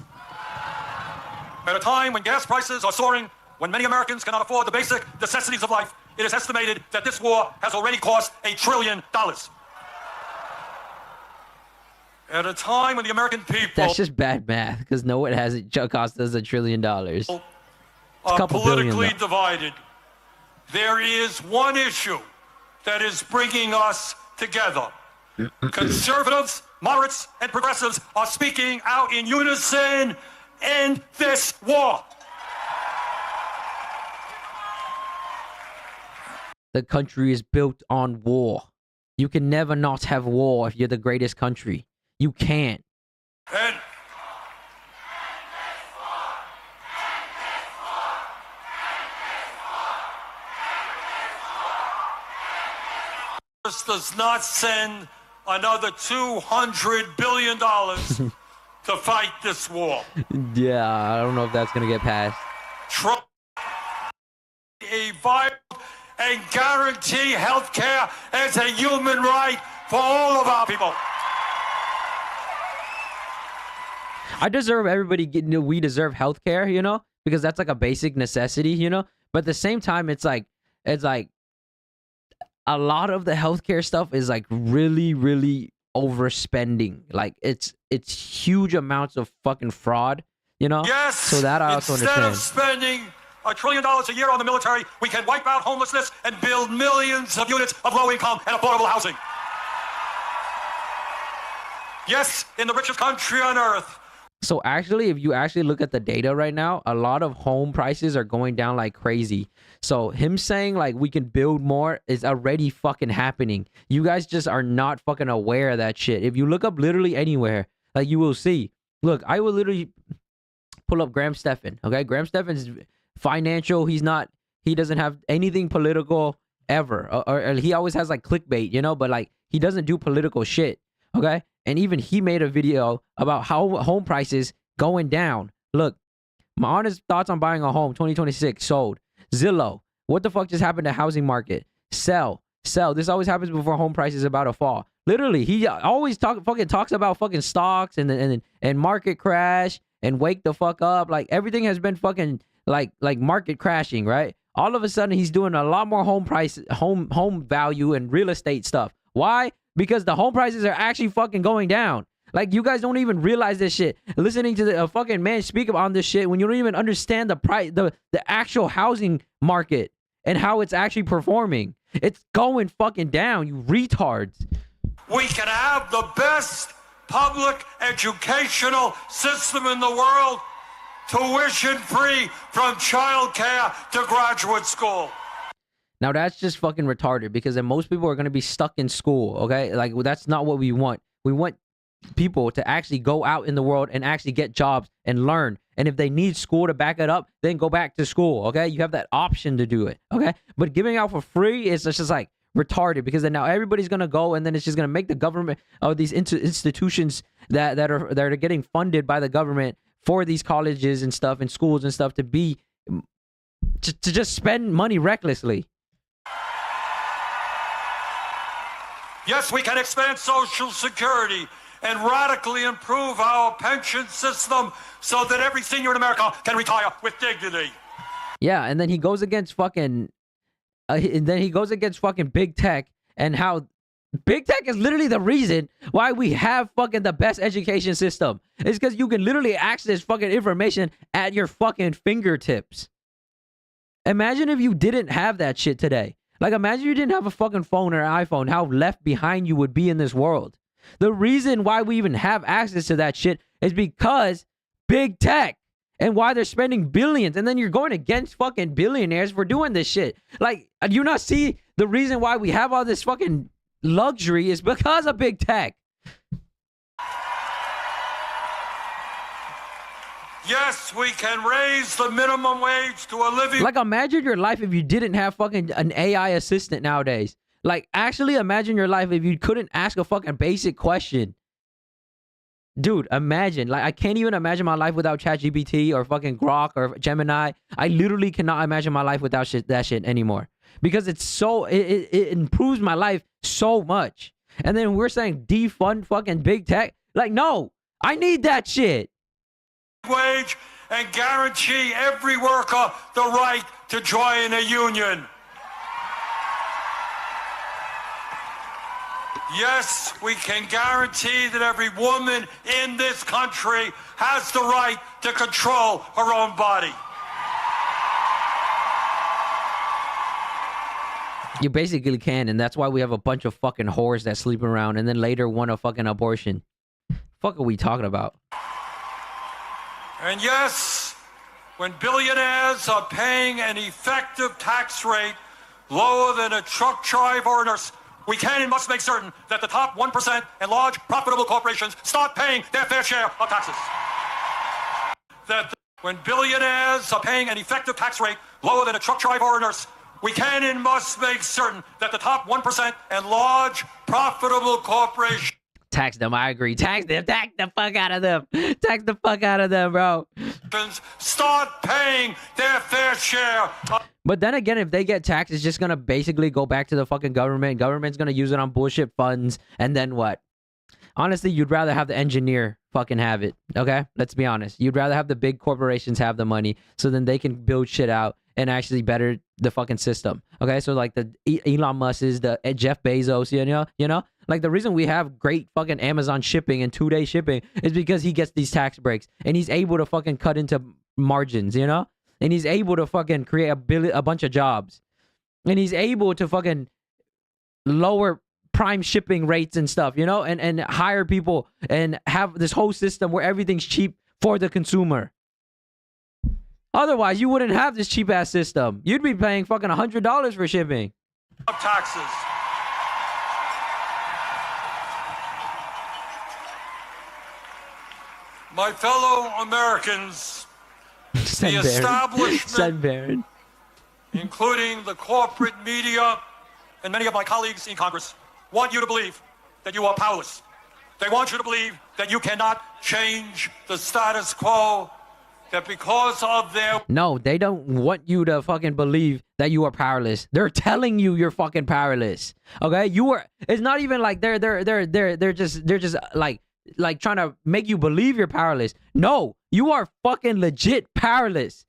At a time when gas prices are soaring, when many Americans cannot afford the basic necessities of life, it is estimated that this war has already cost $1 trillion. At a time when the American people That's just bad math, because no one has it cost us $1 trillion. It's a are couple politically billion, though. divided, there is one issue that is bringing us together. Conservatives, moderates, and progressives are speaking out in unison. End this war. The country is built on war. You can never not have war if you're the greatest country. You can't. And this does not send another $200 billion to fight this war. Yeah, I don't know if that's gonna get passed. Trump a vital and guarantee health care as a human right for all of our people. I deserve everybody getting. We deserve healthcare, you know, because that's like a basic necessity, you know. But at the same time, it's like a lot of the healthcare stuff is like really overspending. Like it's huge amounts of fucking fraud, you know. Yes. So that I also instead understand. of spending $1 trillion a year on the military, we can wipe out homelessness and build millions of units of low-income and affordable housing. Yes, in the richest country on earth. So actually, if you actually look at the data right now, a lot of home prices are going down like crazy. So him saying like we can build more is already fucking happening. You guys just are not fucking aware of that shit. If you look up literally anywhere, like you will see. Look, I will literally pull up Graham Stephan. Okay, Graham Stephan's financial. He doesn't have anything political ever, or he always has like clickbait, you know. But like he doesn't do political shit. Okay. And even he made a video about how home prices going down. Look, my honest thoughts on buying a home, 2026, sold. Zillow, what the fuck just happened to housing market? Sell. This always happens before home prices about to fall. Literally, he always talks about fucking stocks and market crash and wake the fuck up. Like everything has been fucking like market crashing, right? All of a sudden, he's doing a lot more home value and real estate stuff. Why? Because the home prices are actually fucking going down. Like, you guys don't even realize this shit. Listening to the fucking man speak on this shit when you don't even understand the price, the actual housing market and how it's actually performing. It's going fucking down, you retards. We can have the best public educational system in the world, tuition free from childcare to graduate school. Now, that's just fucking retarded, because then most people are going to be stuck in school, okay? Like, that's not what we want. We want people to actually go out in the world and actually get jobs and learn. And if they need school to back it up, then go back to school, okay? You have that option to do it, okay? But giving out for free is just like retarded, because then now everybody's going to go, and then it's just going to make the government, these institutions that are getting funded by the government for these colleges and stuff and schools and stuff to just spend money recklessly. Yes, we can expand Social Security and radically improve our pension system so that every senior in America can retire with dignity. Yeah, and then he goes against fucking big tech, and how big tech is literally the reason why we have fucking the best education system. It's because you can literally access fucking information at your fucking fingertips. Imagine if you didn't have that shit today. Like, imagine you didn't have a fucking phone or an iPhone, how left behind you would be in this world. The reason why we even have access to that shit is because big tech, and why they're spending billions. And then you're going against fucking billionaires for doing this shit. Like, do you not see the reason why we have all this fucking luxury is because of big tech? Yes, we can raise the minimum wage to a living... Like, imagine your life if you didn't have fucking an AI assistant nowadays. Like, actually imagine your life if you couldn't ask a fucking basic question. Dude, imagine. Like, I can't even imagine my life without ChatGPT or fucking Grok or Gemini. I literally cannot imagine my life without that shit anymore. Because it's so... It improves my life so much. And then we're saying defund fucking big tech? Like, no! I need that shit! Wage and guarantee every worker the right to join a union. Yes, we can guarantee that every woman in this country has the right to control her own body. You basically can, and that's why we have a bunch of fucking whores that sleep around and then later want a fucking abortion. Fuck are we talking about? And yes, when billionaires are paying an effective tax rate lower than a truck driver or a nurse, we can and must make certain that the top 1% and large profitable corporations start paying their fair share of taxes. When billionaires are paying an effective tax rate lower than a truck driver or a nurse, we can and must make certain that the top 1% and large profitable corporations tax them. I agree. Tax them. Tax the fuck out of them. Tax the fuck out of them, bro. Start paying their fair share. But then again, if they get taxed, it's just gonna basically go back to the fucking government. Government's gonna use it on bullshit funds, and then what? Honestly, you'd rather have the engineer fucking have it. Okay, let's be honest. You'd rather have the big corporations have the money, so then they can build shit out and actually better the fucking system. Okay, so like the Elon Musk's, the Jeff Bezos, you know, like the reason we have great fucking Amazon shipping and 2-day shipping is because he gets these tax breaks and he's able to fucking cut into margins, you know, and he's able to fucking create a bunch of jobs, and he's able to fucking lower prime shipping rates and stuff, you know, and hire people and have this whole system where everything's cheap for the consumer. Otherwise, you wouldn't have this cheap ass system. You'd be paying fucking $100 for shipping. Of taxes. My fellow Americans, the establishment, including the corporate media and many of my colleagues in Congress, want you to believe that you are powerless. They want you to believe that you cannot change the status quo. That because of their... No, they don't want you to fucking believe that you are powerless. They're telling you you're fucking powerless. Okay, you are. It's not even like they're just like trying to make you believe you're powerless. No, you are fucking legit powerless.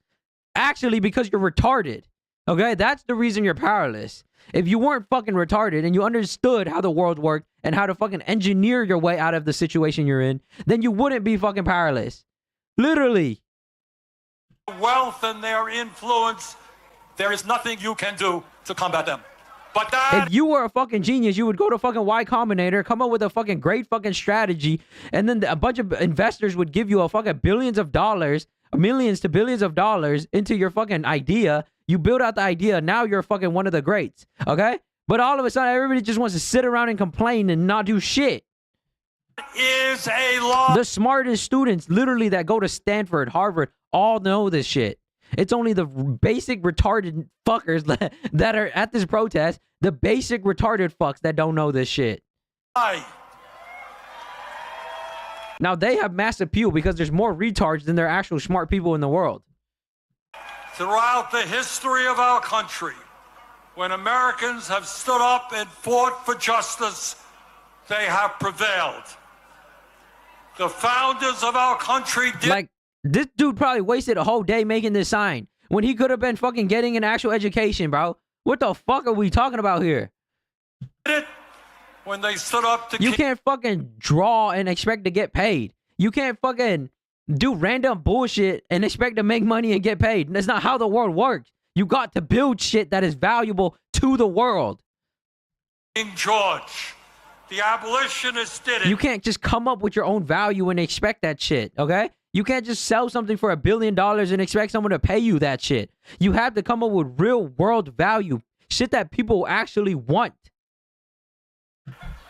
Actually, because you're retarded. Okay, that's the reason you're powerless. If you weren't fucking retarded and you understood how the world worked and how to fucking engineer your way out of the situation you're in, then you wouldn't be fucking powerless. Literally. Wealth and their influence, there is nothing you can do to combat them. But that... If you were a fucking genius, you would go to fucking Y Combinator, come up with a fucking great fucking strategy, and then a bunch of investors would give you a fucking billions of dollars, millions to billions of dollars into your fucking idea. You build out the idea, now you're fucking one of the greats, okay? But all of a sudden, everybody just wants to sit around and complain and not do shit. Is a law. The smartest students, literally, that go to Stanford, Harvard, all know this shit. It's only the basic retarded fuckers that are at this protest, the basic retarded fucks that don't know this shit. Now, they have mass appeal because there's more retards than there are actual smart people in the world. Throughout the history of our country, when Americans have stood up and fought for justice, they have prevailed. The founders of our country did... Like, this dude probably wasted a whole day making this sign when he could have been fucking getting an actual education, bro. What the fuck are we talking about here? When they stood up to... You can't fucking draw and expect to get paid. You can't fucking do random bullshit and expect to make money and get paid. That's not how the world works. You got to build shit that is valuable to the world. King George, the abolitionists did it. You can't just come up with your own value and expect that shit, okay? You can't just sell something for $1 billion and expect someone to pay you that shit. You have to come up with real world value. Shit that people actually want.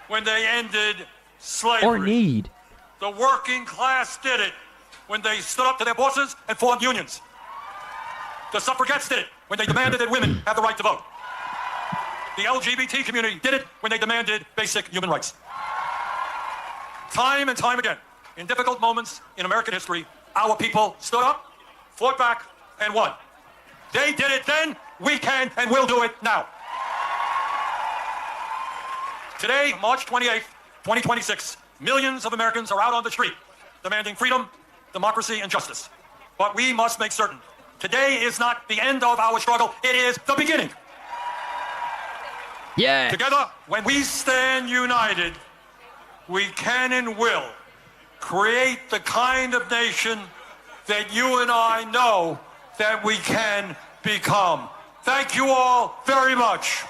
When they ended slavery. Or need. The working class did it when they stood up to their bosses and formed unions. The suffragettes did it when they demanded that women have the right to vote. The LGBT community did it when they demanded basic human rights. Time and time again, in difficult moments in American history, our people stood up, fought back, and won. They did it then, we can and will do it now. Today, March 28th, 2026, millions of Americans are out on the street demanding freedom, democracy, and justice. But we must make certain today is not the end of our struggle. It is the beginning. Yeah. Together, when we stand united, we can and will create the kind of nation that you and I know that we can become. Thank you all very much.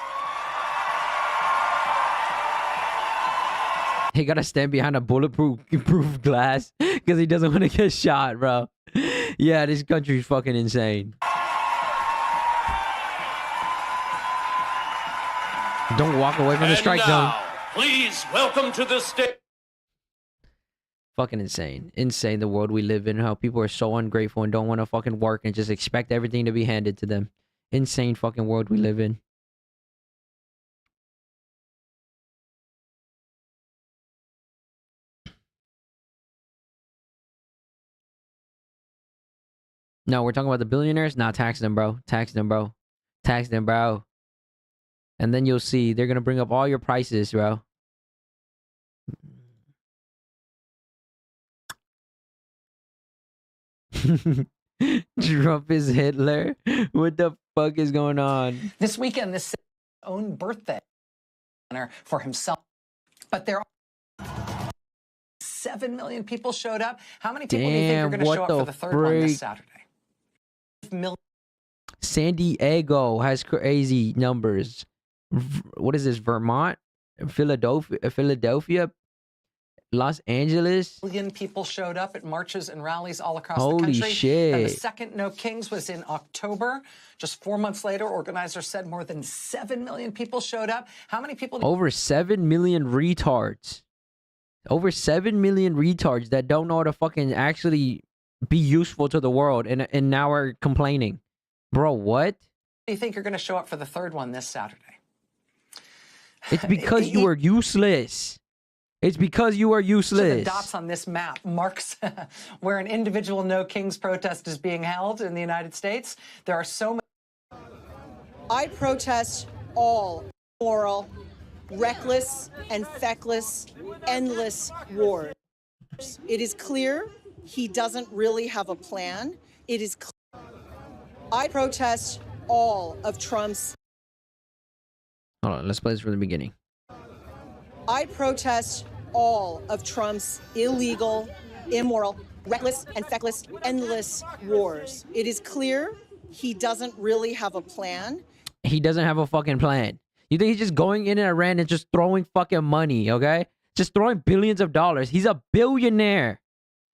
He gotta stand behind a bulletproof glass because he doesn't want to get shot, bro. Yeah, this country's fucking insane. Don't walk away from the strike zone. Please welcome to the stage. Fucking insane. Insane the world we live in. How people are so ungrateful and don't want to fucking work and just expect everything to be handed to them. Insane fucking world we live in. No, we're talking about the billionaires. Nah, tax them, bro. Tax them, bro. Tax them, bro. And then you'll see they're gonna bring up all your prices, bro. Trump is Hitler. What the fuck is going on? This weekend, this own birthday for himself, but there are 7 million people showed up. How many people do you think are going to show up for the third one this Saturday? San Diego has crazy numbers. What is this? Vermont, Philadelphia, Los Angeles. Million people showed up at marches and rallies all across Holy the country. shit. And the second No Kings was in October. Just 4 months later, organizers said more than 7 million people showed up. How many people? Over 7 million retards. Over 7 million retards that don't know how to fucking actually be useful to the world and now are complaining. Bro, what? Do you think are going to show up for the third one this Saturday? It's because you are useless. It's because you are useless. The dots on this map marks where an individual No Kings protest is being held in the United States. There are so many. I protest all moral, reckless, and feckless, endless wars. It is clear he doesn't really have a plan. It is clear. I protest all of Trump's. Hold on, let's play this from the beginning. I protest all of Trump's illegal, immoral, reckless, and feckless, endless wars. It is clear he doesn't really have a plan. He doesn't have a fucking plan. You think he's just going in Iran and just throwing fucking money, okay? Just throwing billions of dollars. He's a billionaire.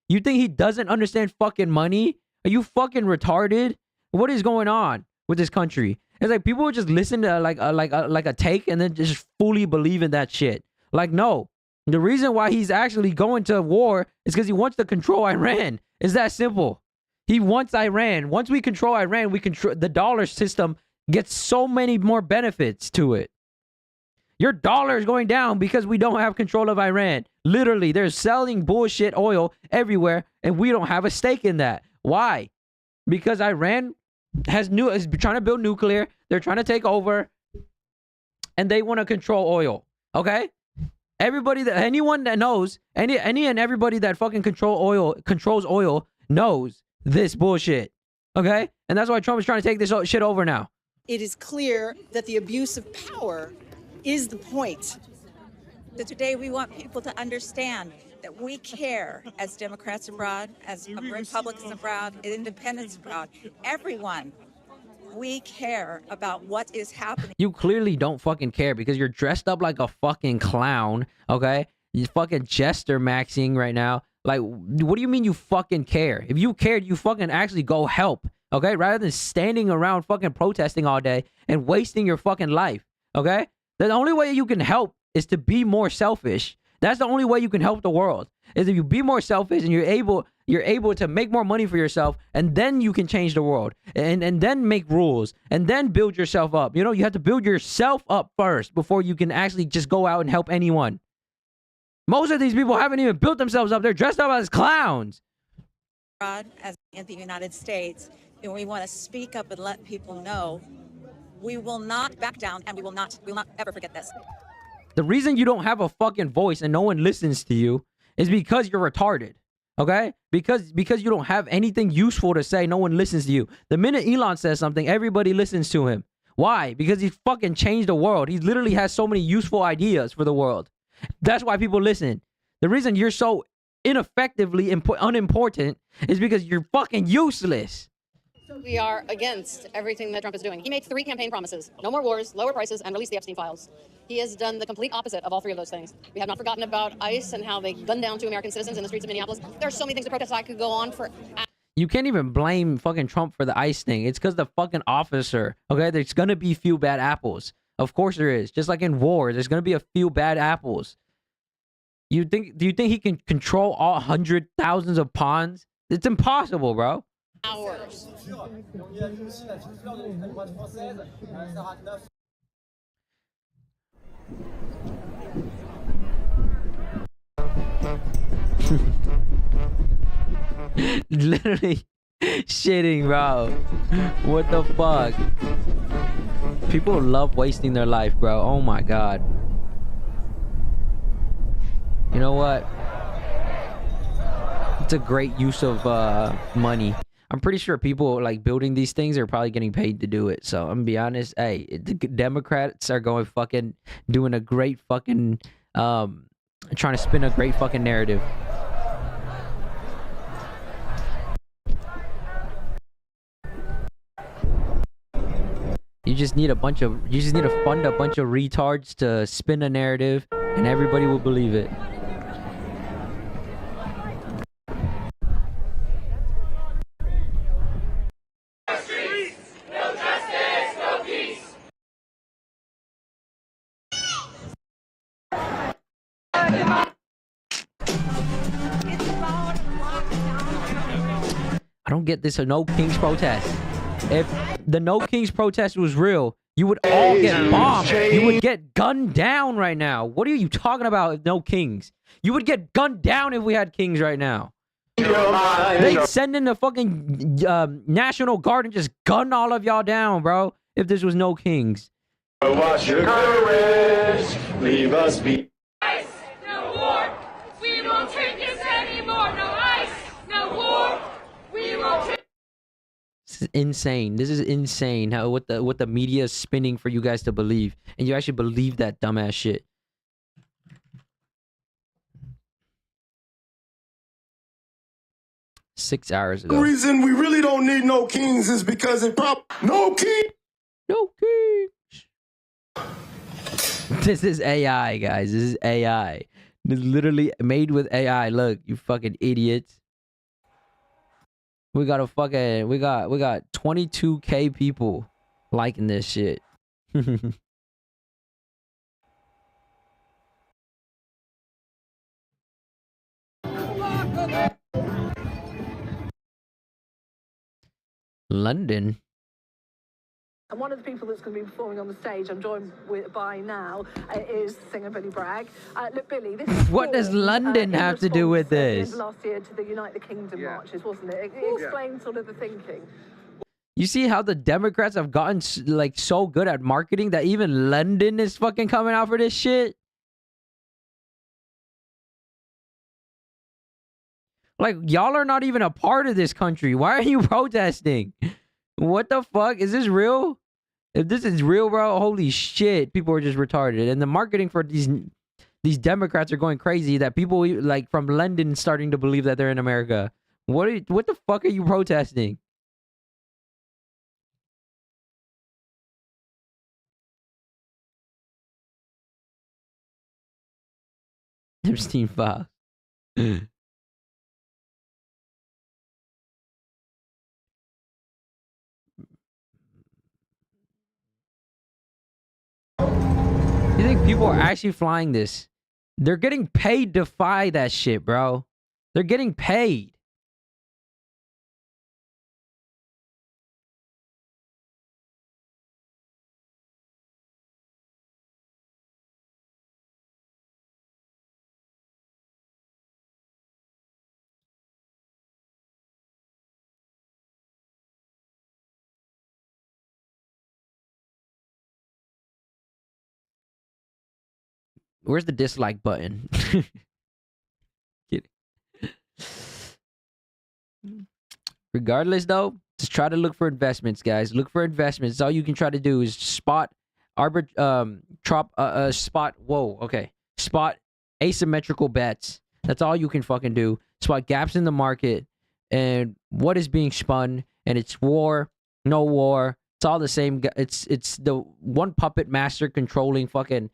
You think he doesn't understand fucking money? Are you fucking retarded? What is going on with this country? It's like people would just listen to like a take and then just fully believe in that shit. Like, no. The reason why he's actually going to war is because he wants to control Iran. It's that simple. He wants Iran. Once we control Iran, we control the dollar system gets so many more benefits to it. Your dollar is going down because we don't have control of Iran. Literally, they're selling bullshit oil everywhere, and we don't have a stake in that. Why? Because Iran is trying to build nuclear. They're trying to take over, and they want to control oil. Okay? Anyone that knows, any and everybody that fucking controls oil knows this bullshit. Okay? And that's why Trump is trying to take this shit over now. It is clear that the abuse of power is the point. So today we want people to understand that we care as Democrats abroad, as Republicans abroad, independents abroad, everyone. We care about what is happening. You clearly don't fucking care because you're dressed up like a fucking clown, okay? You fucking jester maxing right now. Like, what do you mean you fucking care? If you cared, you fucking actually go help, okay? Rather than standing around fucking protesting all day and wasting your fucking life, okay? The only way you can help is to be more selfish. That's the only way you can help the world. Is if you be more selfish and you're able to make more money for yourself, and then you can change the world and then make rules and then build yourself up. You know, you have to build yourself up first before you can actually just go out and help anyone. Most of these people haven't even built themselves up. They're dressed up as clowns. As in the United States, and we want to speak up and let people know we will not back down, and we will not ever forget this. The reason you don't have a fucking voice and no one listens to you is because you're retarded. Okay? Because you don't have anything useful to say, no one listens to you. The minute Elon says something, everybody listens to him. Why? Because he fucking changed the world. He literally has so many useful ideas for the world. That's why people listen. The reason you're so ineffectively unimportant is because you're fucking useless. We are against everything that Trump is doing. He made 3 campaign promises: no more wars, lower prices, and release the Epstein files. He has done the complete opposite of all 3 of those things. We have not forgotten about ICE and how they gunned down 2 American citizens in the streets of Minneapolis. There are so many things to protest. I could go on for. You can't even blame fucking Trump for the ICE thing. It's because the fucking officer. Okay, there's gonna be few bad apples. Of course there is. Just like in war, there's gonna be a few bad apples. Do you think he can control all 100,000s of pawns? It's impossible, bro. Hours. Literally shitting, bro. What the fuck? People love wasting their life, bro. Oh my god. You know what? It's a great use of money. I'm pretty sure people like building these things are probably getting paid to do it. So I'm gonna be honest. Hey, the Democrats are going fucking doing a great fucking trying to spin a great fucking narrative. You just need to fund a bunch of retards to spin a narrative, and everybody will believe it. I don't get this No Kings protest. If the No Kings protest was real, you would all get bombed. You would get gunned down right now. What are you talking about if no kings? You would get gunned down if we had kings right now. They'd send in the fucking National Guard and just gun all of y'all down, bro, if this was no kings. Wash your courage, leave us be. Ice, no war, we won't take this anymore. No ice, no war, we won't take. This is insane. This is insane. How what the media is spinning for you guys to believe, and you actually believe that dumbass shit. Six hours ago. The reason we really don't need no kings is because no king. No kings. This is AI, guys. This is AI. This is literally made with AI. Look, you fucking idiots. We got 22K people liking this shit. London. And one of the people that's going to be performing on the stage, I'm joined by now, is singer Billy Bragg. Look, Billy, this is what does London have to do with this? Last year to the Unite the Kingdom marches, wasn't it? Explain sort of the thinking. You see how the Democrats have gotten like so good at marketing that even London is fucking coming out for this shit? Like, y'all are not even a part of this country. Why are you protesting? What the fuck? Is this real? If this is real, bro, holy shit. People are just retarded. And the marketing for these Democrats are going crazy that people like from London starting to believe that they're in America. What the fuck are you protesting? Epstein files. You think people are actually flying this? They're getting paid to fly that shit, bro. They're getting paid. Where's the dislike button? Kidding. Regardless, though, just try to look for investments, guys. Look for investments. All you can try to do is spot spot asymmetrical bets. That's all you can fucking do. Spot gaps in the market and what is being spun, and it's war, no war. It's all the same. It's the one puppet master controlling fucking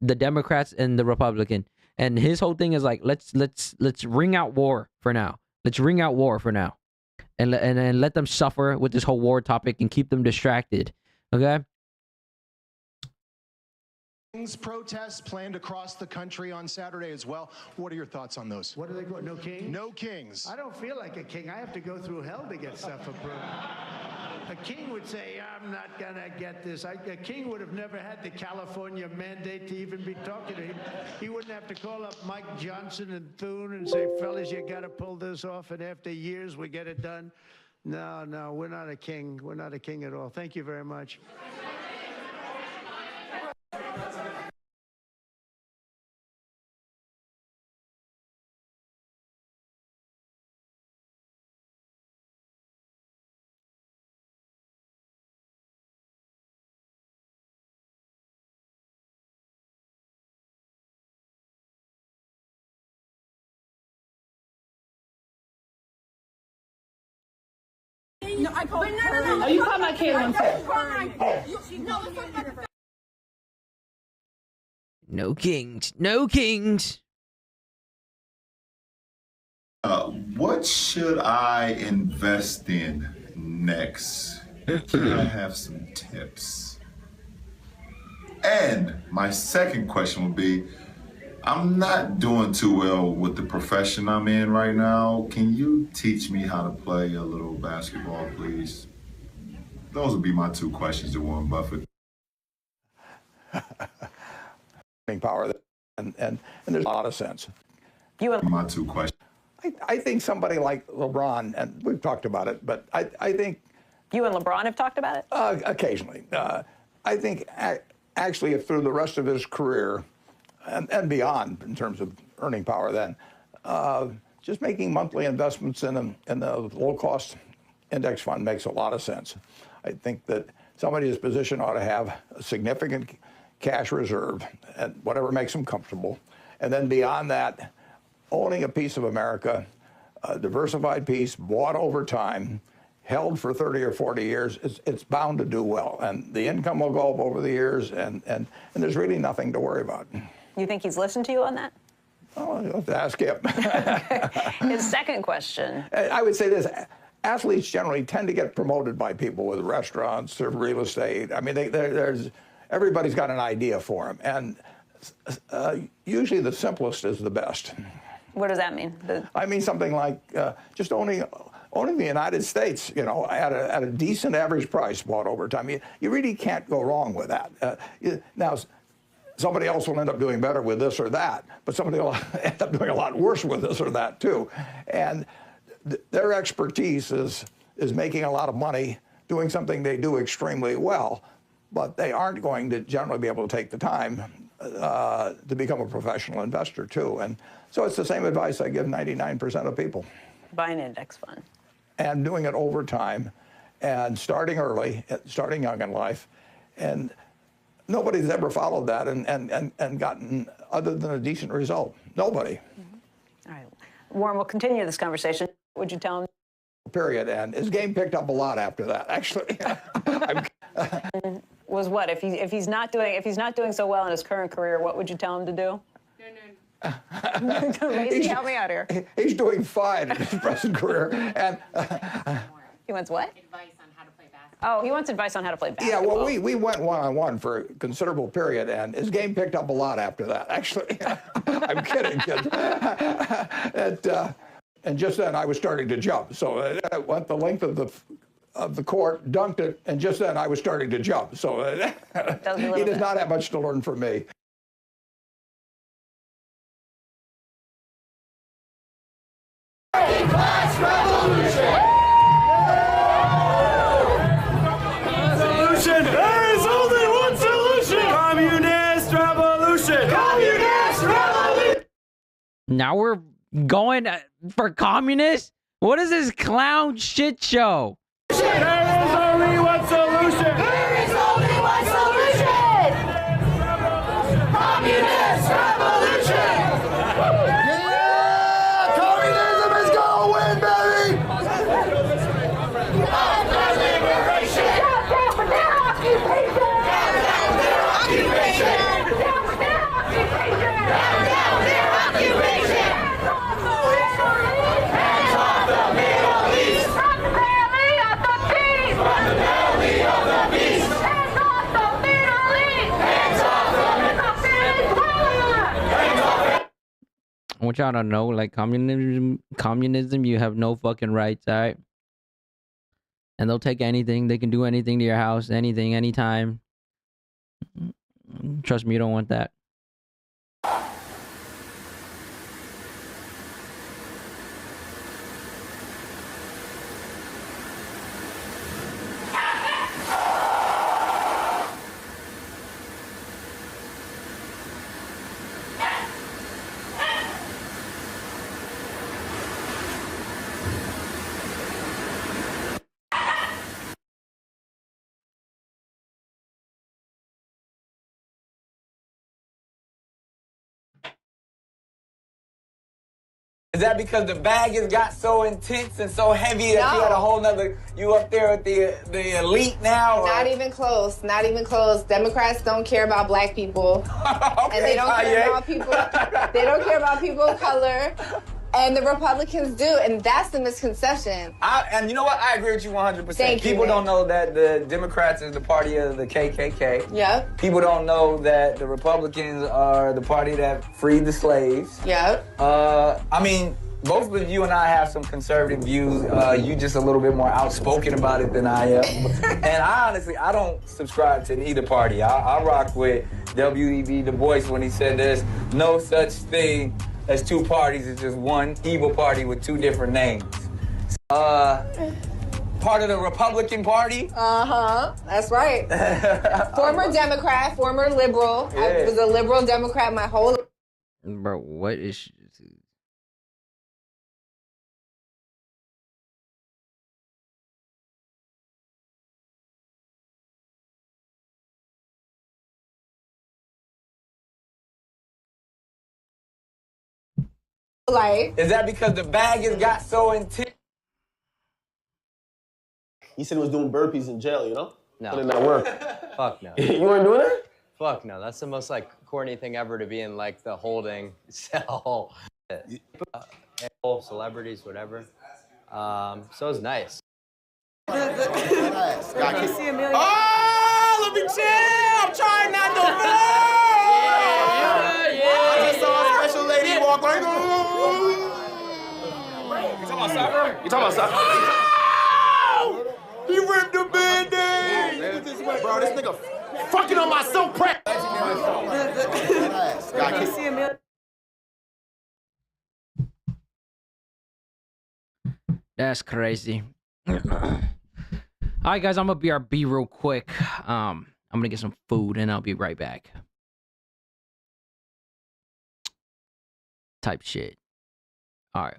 the Democrats and the Republican. And his whole thing is like, let's ring out war for now. Let's ring out war for now, and let them suffer with this whole war topic and keep them distracted. Okay. Protests planned across the country on Saturday as well. What are your thoughts on those? What are they called? No kings? No kings. I don't feel like a king. I have to go through hell to get stuff approved. A king would say, I'm not going to get this. A king would have never had the California mandate to even be talking to him. He wouldn't have to call up Mike Johnson and Thune and say, fellas, you got to pull this off, and after years we get it done. No, we're not a king. We're not a king at all. Thank you very much. No, I called Oh, you called my Caitlin too. No kings. No kings. What should I invest in next? Can I have some tips? And my second question would be, I'm not doing too well with the profession I'm in right now. Can you teach me how to play a little basketball, please? Those would be my two questions to Warren Buffett. Power, and there's a lot of sense. My two questions. I think somebody like LeBron, and we've talked about it, but I think... You and LeBron have talked about it? Occasionally. I think actually if through the rest of his career, and beyond in terms of earning power then, just making monthly investments in the low-cost index fund makes a lot of sense. I think that somebody in his position ought to have a significant cash reserve, and whatever makes them comfortable. And then beyond that, owning a piece of America, a diversified piece, bought over time, held for 30 or 40 years, it's bound to do well. And the income will go up over the years, and there's really nothing to worry about. You think he's listened to you on that? Oh, you'll have to ask him. His second question. I would say this. Athletes generally tend to get promoted by people with restaurants or real estate. I mean, everybody's got an idea for them. And usually the simplest is the best. What does that mean? I mean something like just owning the United States, you know, at a decent average price bought over time. You really can't go wrong with that. Now, somebody else will end up doing better with this or that, but somebody will end up doing a lot worse with this or that too. And their expertise is making a lot of money doing something they do extremely well, but they aren't going to generally be able to take the time to become a professional investor too. And so it's the same advice I give 99% of people. Buy an index fund. And doing it over time and starting early, starting young in life. And nobody's ever followed that and gotten other than a decent result. Nobody. Mm-hmm. All right. Warren, we'll continue this conversation. Would you tell him? Period. And his game picked up a lot after that, actually. Was what? If he's not doing so well in his current career, what would you tell him to do? Lacey, help me out here. He's doing fine in his present career. And he wants what? Advice on how to play basketball. Oh, he wants advice on how to play basketball. Yeah, well, we went one-on-one for a considerable period, and his game picked up a lot after that, actually. I'm kidding, kids. And just then I was starting to jump. So I went the length of the court, dunked it, and just then I was starting to jump. So he does not have much to learn from me. Solution! There is only one solution! Communist revolution! Communist revolution! Now we're going for communists? What is this clown shit show? There is only one solution. There is only one solution. Communist revolution. Yeah! Communism is gonna win, baby! After liberation. Down, down for their occupation. Down, down their occupation. Down for their occupation. Down, down their occupation. Hands off the Middle East. From the belly of the beast. From the belly of the beast. Hands off the Middle East. Hands off the Middle East. Hands off. I want y'all to know, like, communism, you have no fucking rights, all right? And they'll take anything. They can do anything to your house, anything, anytime. Trust me, you don't want that. Is that because the bag has got so intense and so heavy that you had a whole nother, you up there with the elite now? Not even close, not even close. Democrats don't care about black people. Okay, and they don't care about people, they don't care about people of color. And the Republicans do, and that's the misconception. And you know what? I agree with you 100%. Thank you, People man. don't know that the Democrats is the party of the KKK. Yep. People don't know that the Republicans are the party that freed the slaves. Yep. I mean, both of you and I have some conservative views. You just a little bit more outspoken about it than I am. And I honestly, I don't subscribe to either party. I rock with W.E.B. Du Bois when he said there's no such thing as two parties. It's just one evil party with two different names. Part of the Republican Party. That's right. Former Democrat, former liberal. Yeah. I was a liberal Democrat my whole life. Bro, what is... life. Is that because the bag has got so intense? He said he was doing burpees in jail, you know? No. How did that work? Fuck no. You weren't doing that? Fuck no. That's the most like corny thing ever to be in like the holding cell. Celebrities, whatever. So it's nice. Can you see Amelia? Oh, let me chill! I'm trying not to fall! I just saw a special lady walk like, You talking about soccer? You talking about soccer? Oh! He ripped the Band-Aid! Bro, this nigga fucking on my soap prep. Can you see Amelia? That's crazy. All right, guys, I'm gonna BRB real quick. I'm gonna get some food and I'll be right back. Type shit. All right.